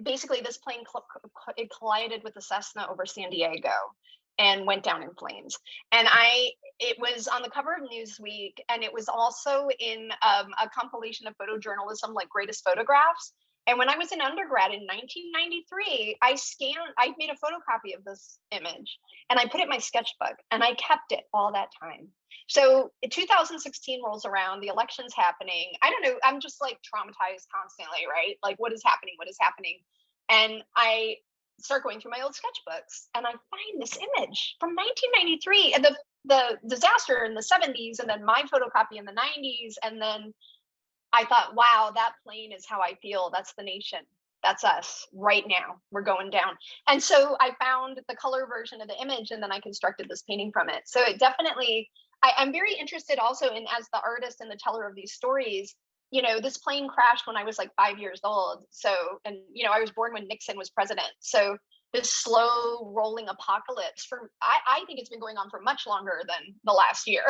basically this plane it collided with the Cessna over San Diego and went down in flames. And it was on the cover of Newsweek, and it was also in a compilation of photojournalism, like Greatest Photographs. And when I was in undergrad in 1993, I made a photocopy of this image and I put it in my sketchbook, and I kept it all that time. So 2016 rolls around, the election's happening. I don't know, I'm just like traumatized constantly, right? Like, what is happening? And I start going through my old sketchbooks, and I find this image from 1993, and the disaster in the 70s, and then my photocopy in the 90s. And then I thought, wow, that plane is how I feel. That's the nation. That's us right now. We're going down. And so I found the color version of the image, and then I constructed this painting from it. So it definitely, I'm very interested also in, as the artist and the teller of these stories, this plane crashed when I was like 5 years old. So, and, I was born when Nixon was president. So this slow rolling apocalypse I think it's been going on for much longer than the last year.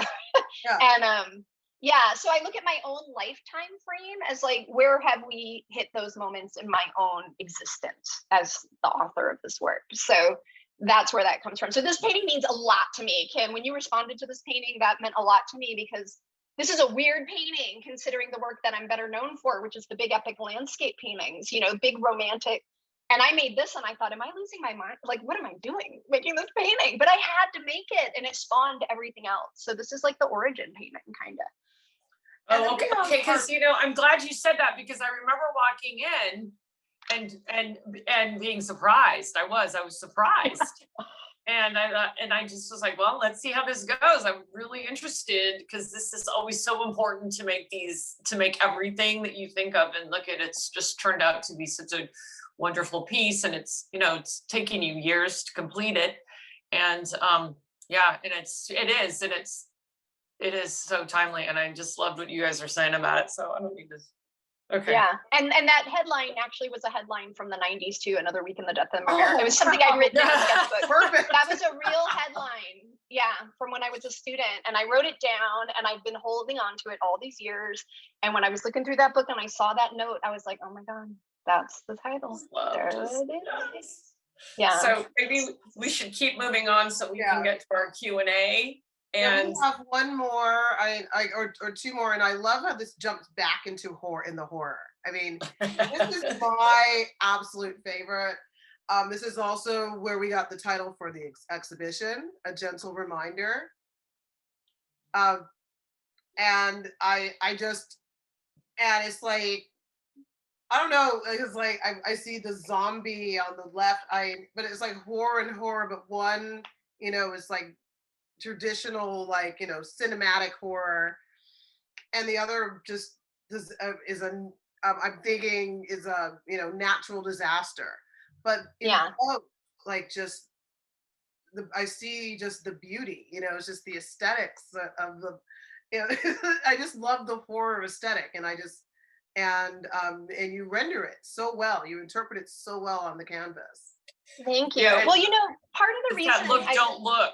Yeah. And, yeah, so I look at my own lifetime frame as like, where have we hit those moments in my own existence as the author of this work? So that's where that comes from. So this painting means a lot to me, Kim. When you responded to this painting, that meant a lot to me, because this is a weird painting considering the work that I'm better known for, which is the big epic landscape paintings, big romantic. And I made this and I thought, am I losing my mind? Like, what am I doing making this painting? But I had to make it, and it spawned everything else. So this is like the origin painting, kind of. Oh, okay. Because I'm glad you said that, because I remember walking in and being surprised. I was surprised, and I just was like, well, let's see how this goes. I'm really interested, because this is always so important to make everything that you think of. And look at it's just turned out to be such a wonderful piece, and it's it's taking you years to complete it, and Yeah, and it is so timely, and I just loved what you guys are saying about it. So I don't need this. Okay. Yeah, and that headline actually was a headline from the 90s too. Another Week in the Death of America. It was something I'd written in a sketchbook. Perfect. That was a real headline. Yeah, from when I was a student, and I wrote it down, and I've been holding on to it all these years. And when I was looking through that book and I saw that note, I was like, oh my God, that's the title. There it is. Yeah. So maybe we should keep moving on so we can get to our Q&A. And we have one more, or two more, and I love how this jumps back into horror. I mean, this is my absolute favorite. This is also where we got the title for the exhibition, A Gentle Reminder. And it's like, I don't know, it's like I see the zombie on the left, but it's like horror and horror, but one, is like traditional, like, cinematic horror, and the other just I'm thinking is a natural disaster, but like just I see just the beauty, it's just the aesthetics of the, I just love the horror aesthetic, and and you render it so well, you interpret it so well on the canvas. Thank you. Well, part of the reason look, don't look,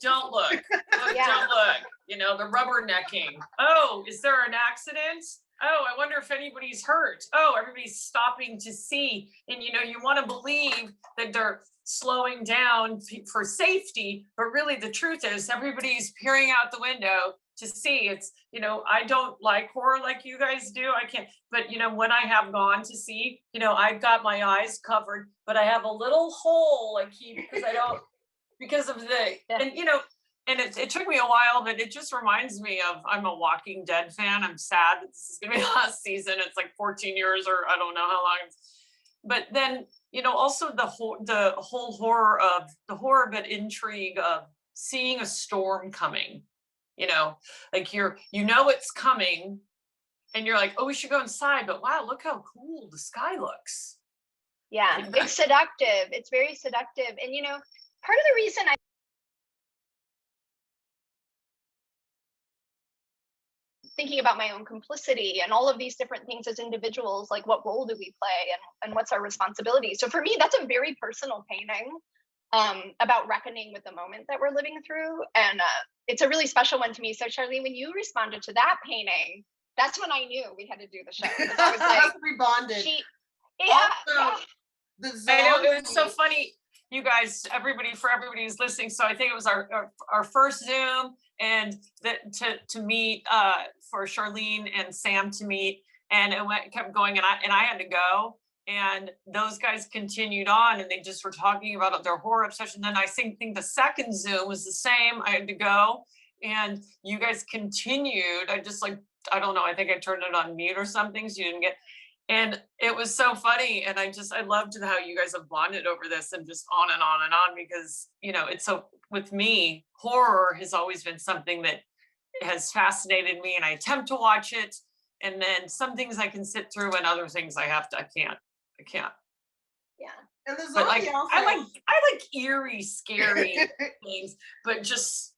don't look, don't look, the rubbernecking. Oh, is there an accident? Oh, I wonder if anybody's hurt. Oh, everybody's stopping to see. And, you want to believe that they're slowing down for safety, but really the truth is everybody's peering out the window to see. It's, I don't like horror like you guys do. I can't, but when I have gone to see, I've got my eyes covered, but I have a little hole I keep because of the, and it took me a while, but it just reminds me of, I'm a Walking Dead fan. I'm sad that this is gonna be last season. It's like 14 years or I don't know how long. But then, also the whole horror but intrigue of seeing a storm coming. Like it's coming and you're like, oh, we should go inside, but wow, look how cool the sky looks. Yeah, it's seductive. It's very seductive. And part of the reason thinking about my own complicity and all of these different things as individuals, like what role do we play and what's our responsibility? So for me, that's a very personal painting about reckoning with the moment that we're living through. And it's a really special one to me. So Charlene, when you responded to that painting, that's when I knew we had to do the show. I was like, we bonded. I know, it was so funny, you guys, for everybody who's listening. So I think it was our first Zoom, and to meet for Charlene and Sam to meet, and it kept going, and I had to go, and those guys continued on, and they just were talking about their horror obsession. Then I think the second Zoom was the same. I had to go, and you guys continued. I don't know, I think I turned it on mute or something, so you didn't get. And it was so funny, and I loved how you guys have bonded over this, and just on and on and on, because it's so, with me, horror has always been something that has fascinated me, and I attempt to watch it, and then some things I can sit through, and other things I can't. Yeah. And the zombie I like eerie, scary things, but just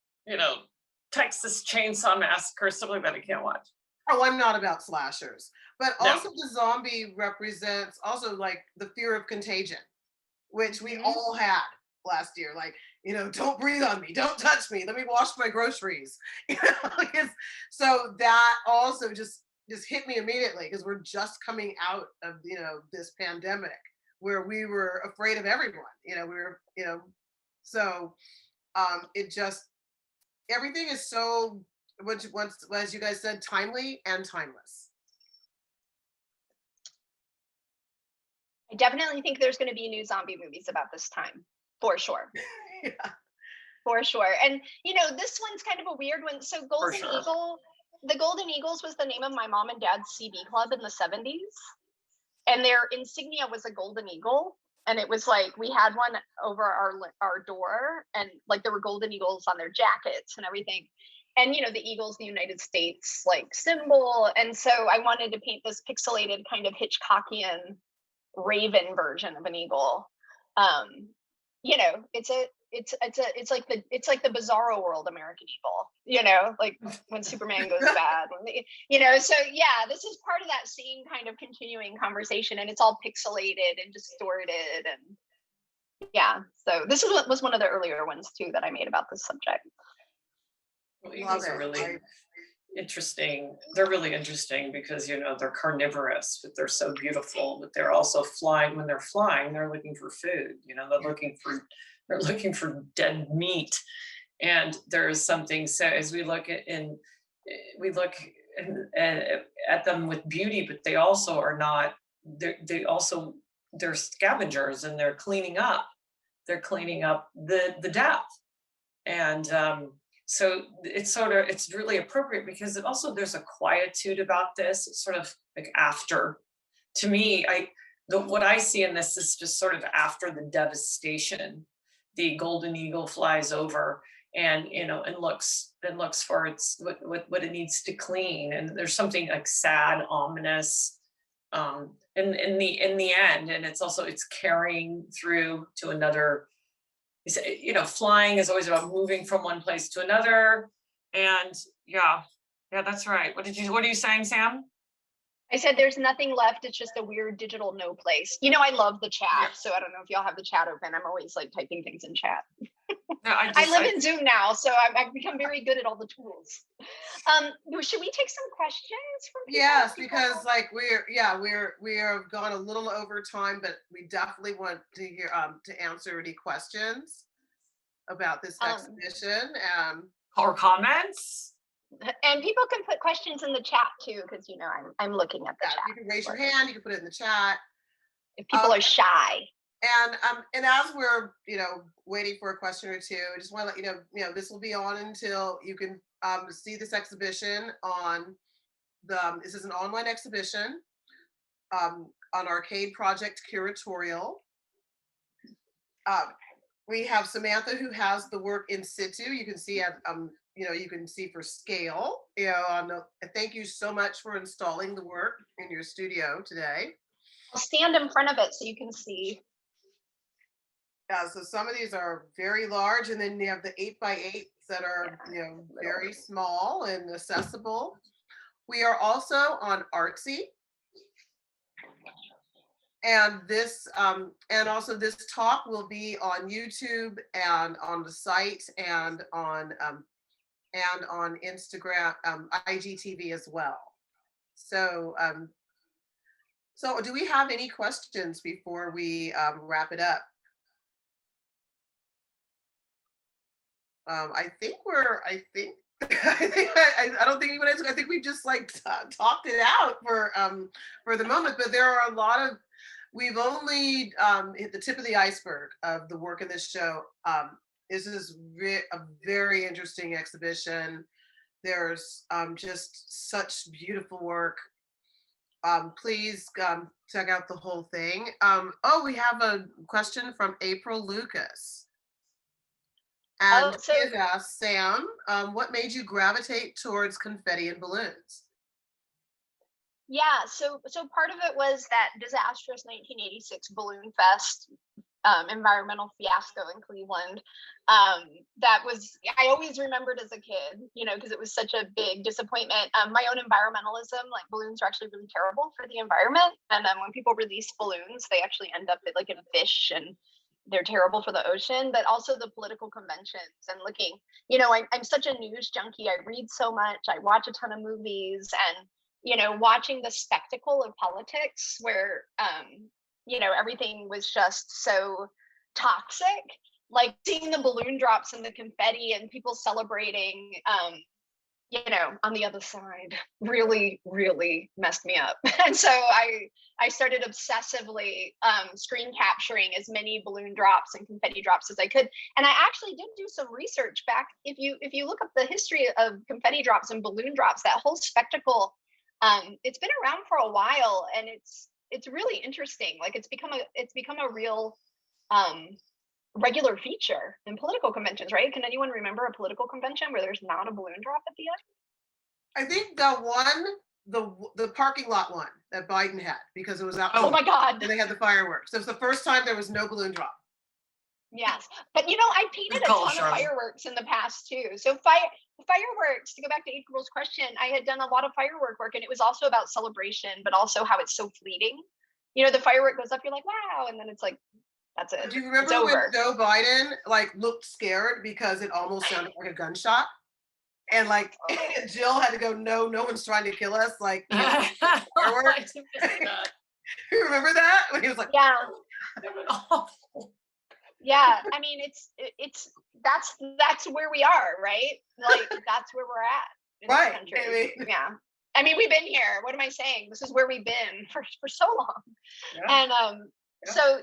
Texas Chainsaw Massacre, something that I can't watch. Oh, I'm not about slashers, but also the zombie represents also like the fear of contagion, which we all had last year. Like, don't breathe on me, don't touch me, let me wash my groceries. So that also just hit me immediately, because we're just coming out of this pandemic where we were afraid of everyone. So it just, everything is so, which once, as you guys said, timely and timeless. I definitely think there's going to be new zombie movies about this time, for sure. Yeah. For sure. And this one's kind of a weird one. So Eagle, the Golden Eagles was the name of my mom and dad's CB club in the 70s. And their insignia was a golden eagle. And it was like, we had one over our door, and like there were golden eagles on their jackets and everything. And the eagle's the United States like symbol. And so I wanted to paint this pixelated kind of Hitchcockian raven version of an eagle. It's it's like the bizarro world American Eagle, you know, like when Superman goes bad, you know. So yeah, this is part of that same kind of continuing conversation, and it's all pixelated and distorted, and yeah. So this was one of the earlier ones too that I made about this subject. Well, eagles are really interesting. They're really interesting because, you know, they're carnivorous, but they're so beautiful, but they're also flying. When they're flying, they're looking for food, you know, they're looking for dead meat. And there's something, so as we look at at them with beauty, but they also are not, they're scavengers, and they're cleaning up the death. And so it's really appropriate because there's a quietude about this. It's sort of like after, to me, what I see in this is just sort of after the devastation, the golden eagle flies over and, you know, and looks for what it needs to clean. And there's something like sad, ominous, in the end. And it's carrying through to another. You know, flying is always about moving from one place to another. And yeah, that's right. What are you saying, Sam? I said there's nothing left. It's just a weird digital no place. You know, I love the chat. Yeah. So I don't know if y'all have the chat open. I'm always like typing things in chat. No, I live in Zoom now, so I've become very good at all the tools. Should we take some questions from people? Yes, because like we have gone a little over time, but we definitely want to hear to answer any questions about this exhibition or comments. And people can put questions in the chat too, because you know I'm looking at the chat. You can raise your hand. You can put it in the chat. If people are shy. And as we're, you know, waiting for a question or two, I just want to let you know, this will be on until you can see this exhibition on this is an online exhibition on Arcade Project Curatorial. We have Samantha who has the work in situ. You can see at you know, you can see for scale. You know, thank you so much for installing the work in your studio today. I'll stand in front of it so you can see. Yeah, so some of these are very large, and then you have the 8x8s that are, you know, very small and accessible. We are also on Artsy, and this also this talk will be on YouTube and on the site and on Instagram, IGTV as well. So so do we have any questions before we wrap it up? I don't think anyone else. I think we just like talked it out for the moment. But there are a lot of. We've only hit the tip of the iceberg of the work in this show. This is a very interesting exhibition. There's just such beautiful work. Please check out the whole thing. Oh, we have a question from April Lucas. And she has asked, Sam, what made you gravitate towards confetti and balloons? Yeah, so part of it was that disastrous 1986 Balloon Fest environmental fiasco in Cleveland. That was, I always remembered as a kid, you know, because it was such a big disappointment. My own environmentalism, like balloons are actually really terrible for the environment. And when people release balloons, they actually end up like in fish, and they're terrible for the ocean, but also the political conventions and looking, you know, I'm such a news junkie. I read so much, I watch a ton of movies, and, you know, watching the spectacle of politics where, you know, everything was just so toxic, like seeing the balloon drops and the confetti and people celebrating, you know, on the other side really, really messed me up. And so I started obsessively screen capturing as many balloon drops and confetti drops as I could. And I actually did do some research back. If you look up the history of confetti drops and balloon drops, that whole spectacle, it's been around for a while, and it's really interesting. Like it's become a real regular feature in political conventions, right? Can anyone remember a political convention where there's not a balloon drop at the end? I think the parking lot one that Biden had, because it was out. Oh my God. And they had the fireworks. It was the first time there was no balloon drop. Yes, but you know, I painted a ton of fireworks in the past too. So fireworks, to go back to April's question, I had done a lot of firework work, and it was also about celebration, but also how it's so fleeting. You know, the firework goes up, you're like, wow, and then it's like, that's it. Do you remember when Joe Biden like looked scared because it almost sounded like a gunshot? And like Jill had to go, no one's trying to kill us. Like, you know, fireworks. You remember that? When he was like, yeah. Yeah, I mean, that's where we are, right? Like, that's where we're at in this country. I mean, yeah. I mean, we've been here. What am I saying? This is where we've been for so long. Yeah. And so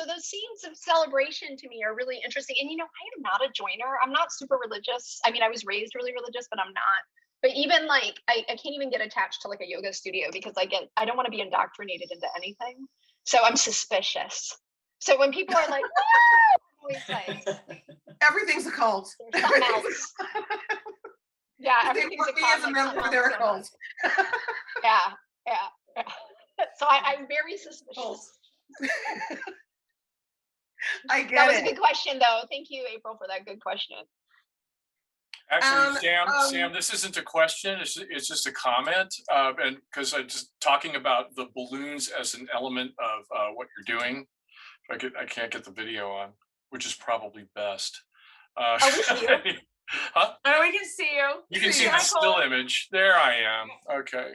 those scenes of celebration to me are really interesting. And you know, I am not a joiner. I'm not super religious. I mean, I was raised really religious, but I'm not. But even like, I can't even get attached to like a yoga studio because I don't want to be indoctrinated into anything. So I'm suspicious. So when people are like, whoa, I'm always like, everything's a cult. There's something else. Yeah, everything's a cult. As a member of their cult. Yeah. So I'm very suspicious. I get it. That was a good question, though. Thank you, April, for that good question. Actually, Sam, this isn't a question. It's just a comment, and because I'm just talking about the balloons as an element of what you're doing. I can't get the video on, which is probably best. We see you. Huh? Oh, we can see you. You can see the still image. There I am. Okay.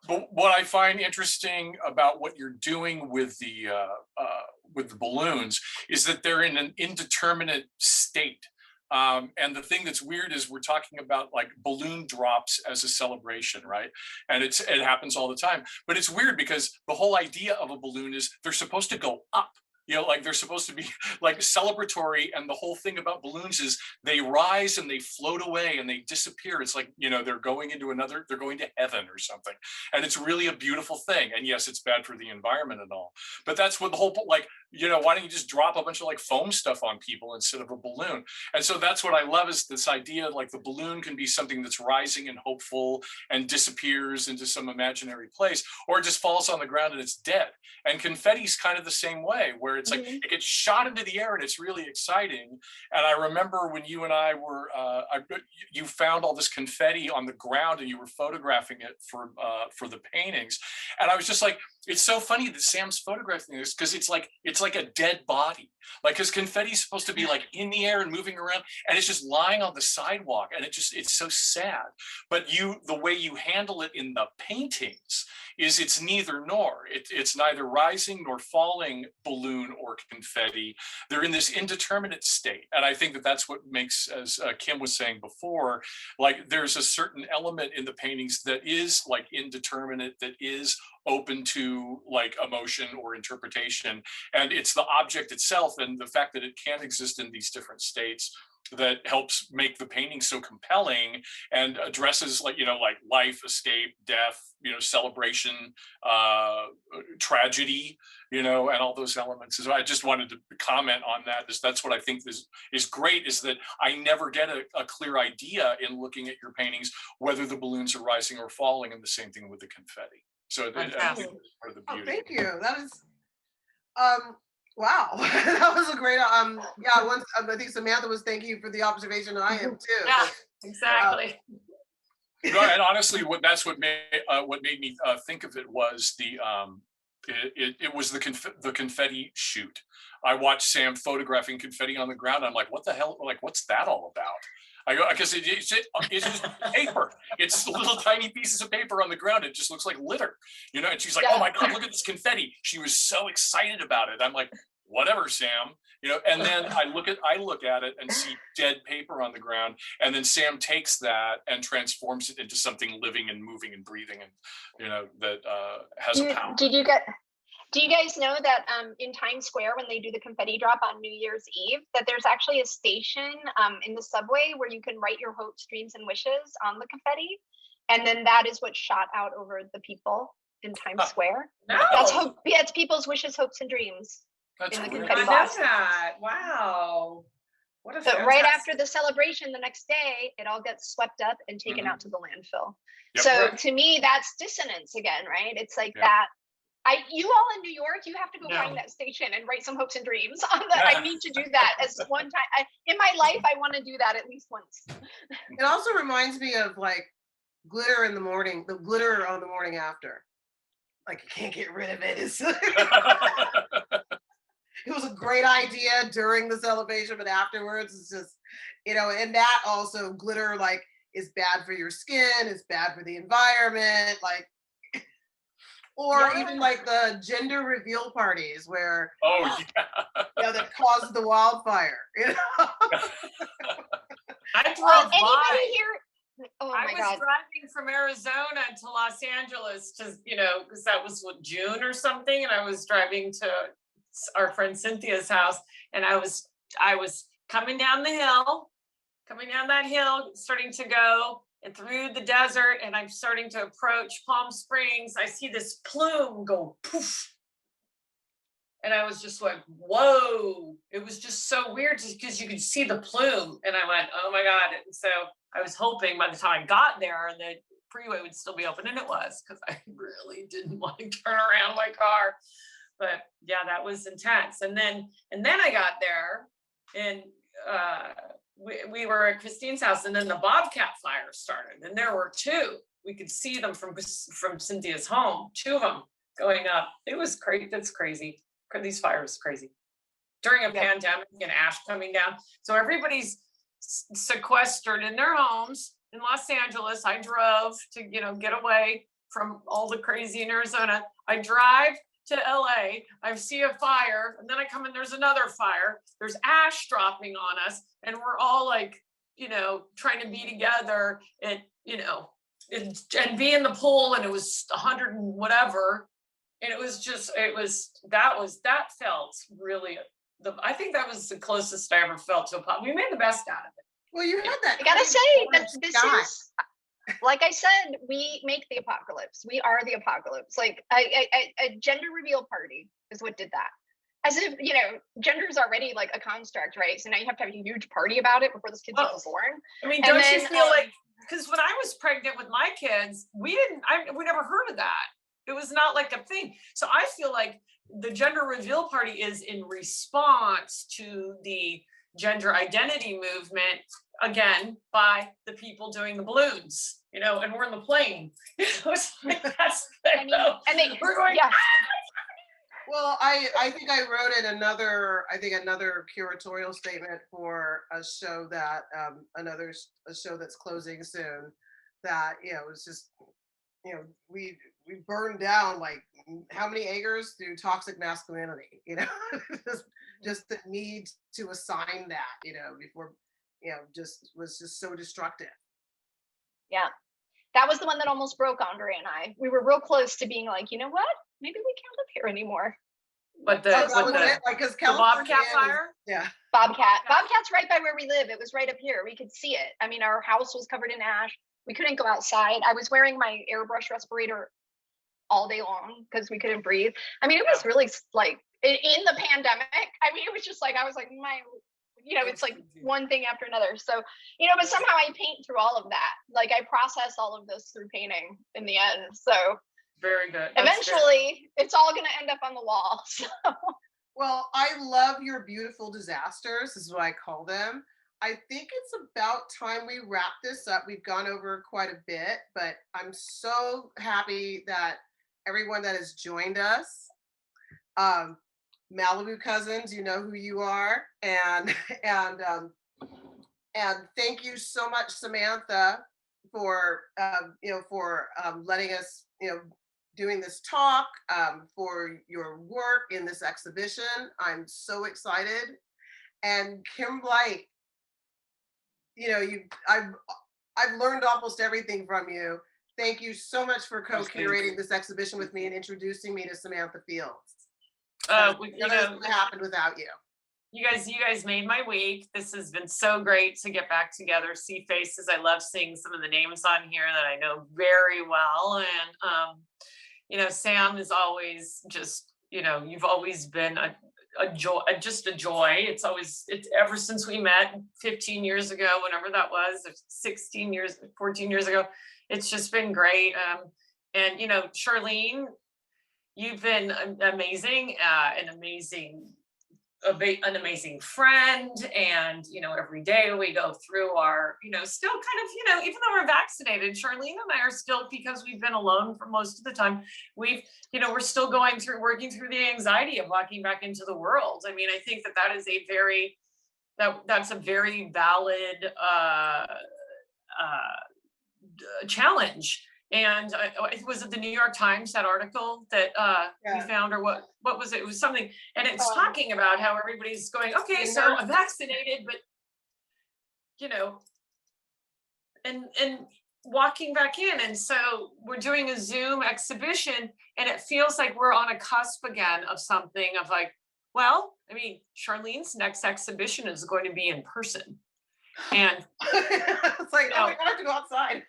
But what I find interesting about what you're doing with the balloons is that they're in an indeterminate state. And the thing that's weird is we're talking about like balloon drops as a celebration, right? And it happens all the time. But it's weird because the whole idea of a balloon is they're supposed to go up. You know, like they're supposed to be like celebratory, and the whole thing about balloons is they rise and they float away and they disappear. It's like, you know, they're going to heaven or something. And it's really a beautiful thing. And yes, it's bad for the environment and all, but that's what the whole, like, you know, why don't you just drop a bunch of like foam stuff on people instead of a balloon? And so that's what I love, is this idea, like the balloon can be something that's rising and hopeful and disappears into some imaginary place, or it just falls on the ground and it's dead. And confetti's kind of the same way, where it's like it gets shot into the air and it's really exciting. And I remember when you and I were, you found all this confetti on the ground and you were photographing it for the paintings. And I was just like, it's so funny that Sam's photographing this, because it's like a dead body, like, because confetti is supposed to be like in the air and moving around, and it's just lying on the sidewalk, and it's so sad. But the way you handle it in the paintings is it's neither nor. It's neither rising nor falling balloon or confetti. They're in this indeterminate state, and I think that that's what makes, as Kim was saying before, like there's a certain element in the paintings that is like indeterminate, that is open to like emotion or interpretation, and it's the object itself and the fact that it can exist in these different states that helps make the painting so compelling and addresses, like, you know, like life, escape, death, you know, celebration, tragedy, you know, and all those elements. So I just wanted to comment on that. That's what I think is great, is that I never get a clear idea in looking at your paintings whether the balloons are rising or falling, and the same thing with the confetti. So I think that's part of the beauty. Thank you. That is, wow, that was a great. Yeah, once I think Samantha was thanking you for the observation, and I am too. Yeah, exactly. And honestly, what made me think of it was it was the confetti shoot. I watched Sam photographing confetti on the ground. I'm like, what the hell? Like, what's that all about? Because it's just paper. It's little tiny pieces of paper on the ground. It just looks like litter, you know. And she's like, "Oh my God, look at this confetti!" She was so excited about it. I'm like, "Whatever, Sam," you know. And then I look at it and see dead paper on the ground, and then Sam takes that and transforms it into something living and moving and breathing, and you know, that has a power. Do you guys know that in Times Square, when they do the confetti drop on New Year's Eve, that there's actually a station in the subway where you can write your hopes, dreams, and wishes on the confetti, and then that is what's shot out over the people in Times Square. No. That's hope. Yeah, it's people's wishes, hopes, and dreams. That's in the weird. confetti I box. know that. Wow. What a So right after the celebration, the next day, it all gets swept up and taken out to the landfill. Yep. So to me, that's dissonance again, right? It's like that. You all in New York, you have to go No. find that station and write some hopes and dreams on the. I need to do that as one time in my life. I want to do that at least once. It also reminds me of like glitter in the morning, the glitter on the morning after. Like you can't get rid of it. It was a great idea during the celebration, but afterwards it's just, you know, and that also glitter like is bad for your skin, it's bad for the environment, like, or even like the gender reveal parties where, Oh yeah. you know, that caused the wildfire, you know? I drove Anybody by. here? Oh I my was God. driving from Arizona to Los Angeles to, you know, because that was what, June or something, and I was driving to our friend Cynthia's house, and I was coming down that hill, starting to go and through the desert, and I'm starting to approach Palm Springs. I see this plume go poof. And I was just like, whoa. It was just so weird just because you could see the plume. And I went, oh my God. And so I was hoping by the time I got there, the freeway would still be open, and it was, because I really didn't want to turn around my car. But yeah, that was intense. And then I got there, and we were at Christine's house, and then the Bobcat fire started, and there were two. We could see them from Cynthia's home, two of them going up. It was crazy. That's crazy. These fires crazy during a pandemic and ash coming down. So everybody's sequestered in their homes in Los Angeles. I drove to, you know, get away from all the crazy in Arizona. I drive to LA, I see a fire, and then I come in, there's another fire. There's ash dropping on us, and we're all like, you know, trying to be together and, you know, and be in the pool, and it was 100 and whatever. And it was just, that felt really, I think that was the closest I ever felt to a pop. We made the best out of it. Well, you had that. I gotta say that this sky. is, like I said, we make the apocalypse. We are the apocalypse. Like a gender reveal party is what did that. As if, you know, gender is already like a construct, right? So now you have to have a huge party about it before this kid's even born. I mean, don't you feel like, because when I was pregnant with my kids, we never heard of that. It was not like a thing. So I feel like the gender reveal party is in response to the gender identity movement, again, by the people doing the balloons, you know, and we're in the plane. It's like, that's, I mean, and they, we're going, yeah. Well, I think I wrote in another curatorial statement for a show that a show that's closing soon, that, you know, it was just, you know, we burned down like how many acres through toxic masculinity, you know, just the need to assign that, you know, before, you know, was just so destructive. Yeah. That was the one that almost broke Andre and I. We were real close to being like, you know what? Maybe we can't live here anymore. But the Bobcat fire? Yeah. Bobcat's right by where we live. It was right up here. We could see it. I mean, our house was covered in ash. We couldn't go outside. I was wearing my airbrush respirator all day long because we couldn't breathe. I mean, it was really like in the pandemic. I mean, it was just like, I was like, you know, it's like one thing after another. So, you know, but somehow I paint through all of that. Like I process all of this through painting in the end. So very good. Eventually, it's all going to end up on the wall. So. Well, I love your beautiful disasters. This is what I call them. I think it's about time we wrap this up. We've gone over quite a bit, but I'm so happy that everyone that has joined us, Malibu cousins, you know who you are, and thank you so much, Samantha, for letting us, you know, doing this talk, for your work in this exhibition. I'm so excited. And Kimberly, you know, I've learned almost everything from you. Thank you so much for co-curating this exhibition with me and introducing me to Samantha Fields. You know, what happened without you. You guys made my week. This has been so great to get back together, see faces. I love seeing some of the names on here that I know very well. And, you know, Sam is always just, you know, you've always been a joy, just a joy. It's ever since we met 15 years ago, whenever that was, 16 years, 14 years ago, it's just been great. And, you know, Charlene, you've been amazing, an amazing friend. And, every day we go through our, still kind of, even though we're vaccinated, Charlene and I are still, because we've been alone for most of the time, we're still working through the anxiety of walking back into the world. I mean, I think that is a very, that's a very valid challenge. And was it the New York Times, that article that we found, or what was it? It was something, and it's talking about how everybody's going, okay, so I'm vaccinated, but and walking back in. And so we're doing a Zoom exhibition, and it feels like we're on a cusp again of something of like, well, I mean, Charlene's next exhibition is going to be in person. And it's like, oh my God, I have to go outside.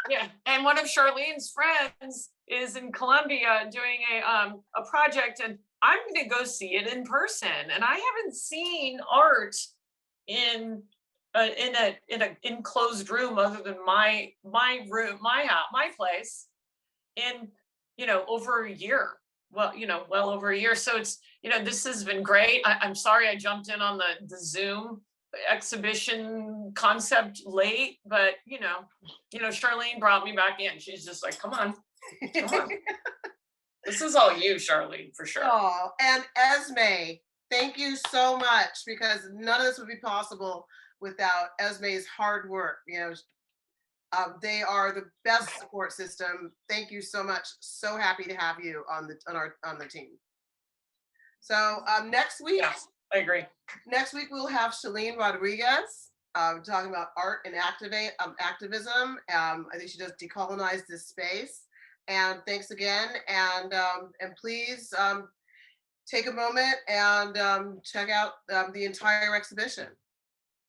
Yeah, and one of Charlene's friends is in Colombia doing a project, and I'm going to go see it in person. And I haven't seen art in an enclosed room other than my room, my house, my place, in over a year. Well, well over a year. So it's this has been great. I'm sorry I jumped in on the Zoom exhibition concept late, but Charlene brought me back in. She's just like, come on. This is all you, Charlene, for sure. Oh, and Esmé, thank you so much, because none of this would be possible without Esmé's hard work. They are the best support system. Thank you so much. So happy to have you on the team. So next week, yeah, I agree. Next week we'll have Charlene Rodriguez talking about art and activism. I think she does decolonize this space. And thanks again. And please take a moment and check out the entire exhibition.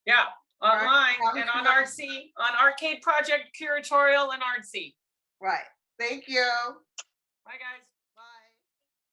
Yeah, online right. and on Arcade Project Curatorial and Artsy. Right. Thank you. Bye, guys.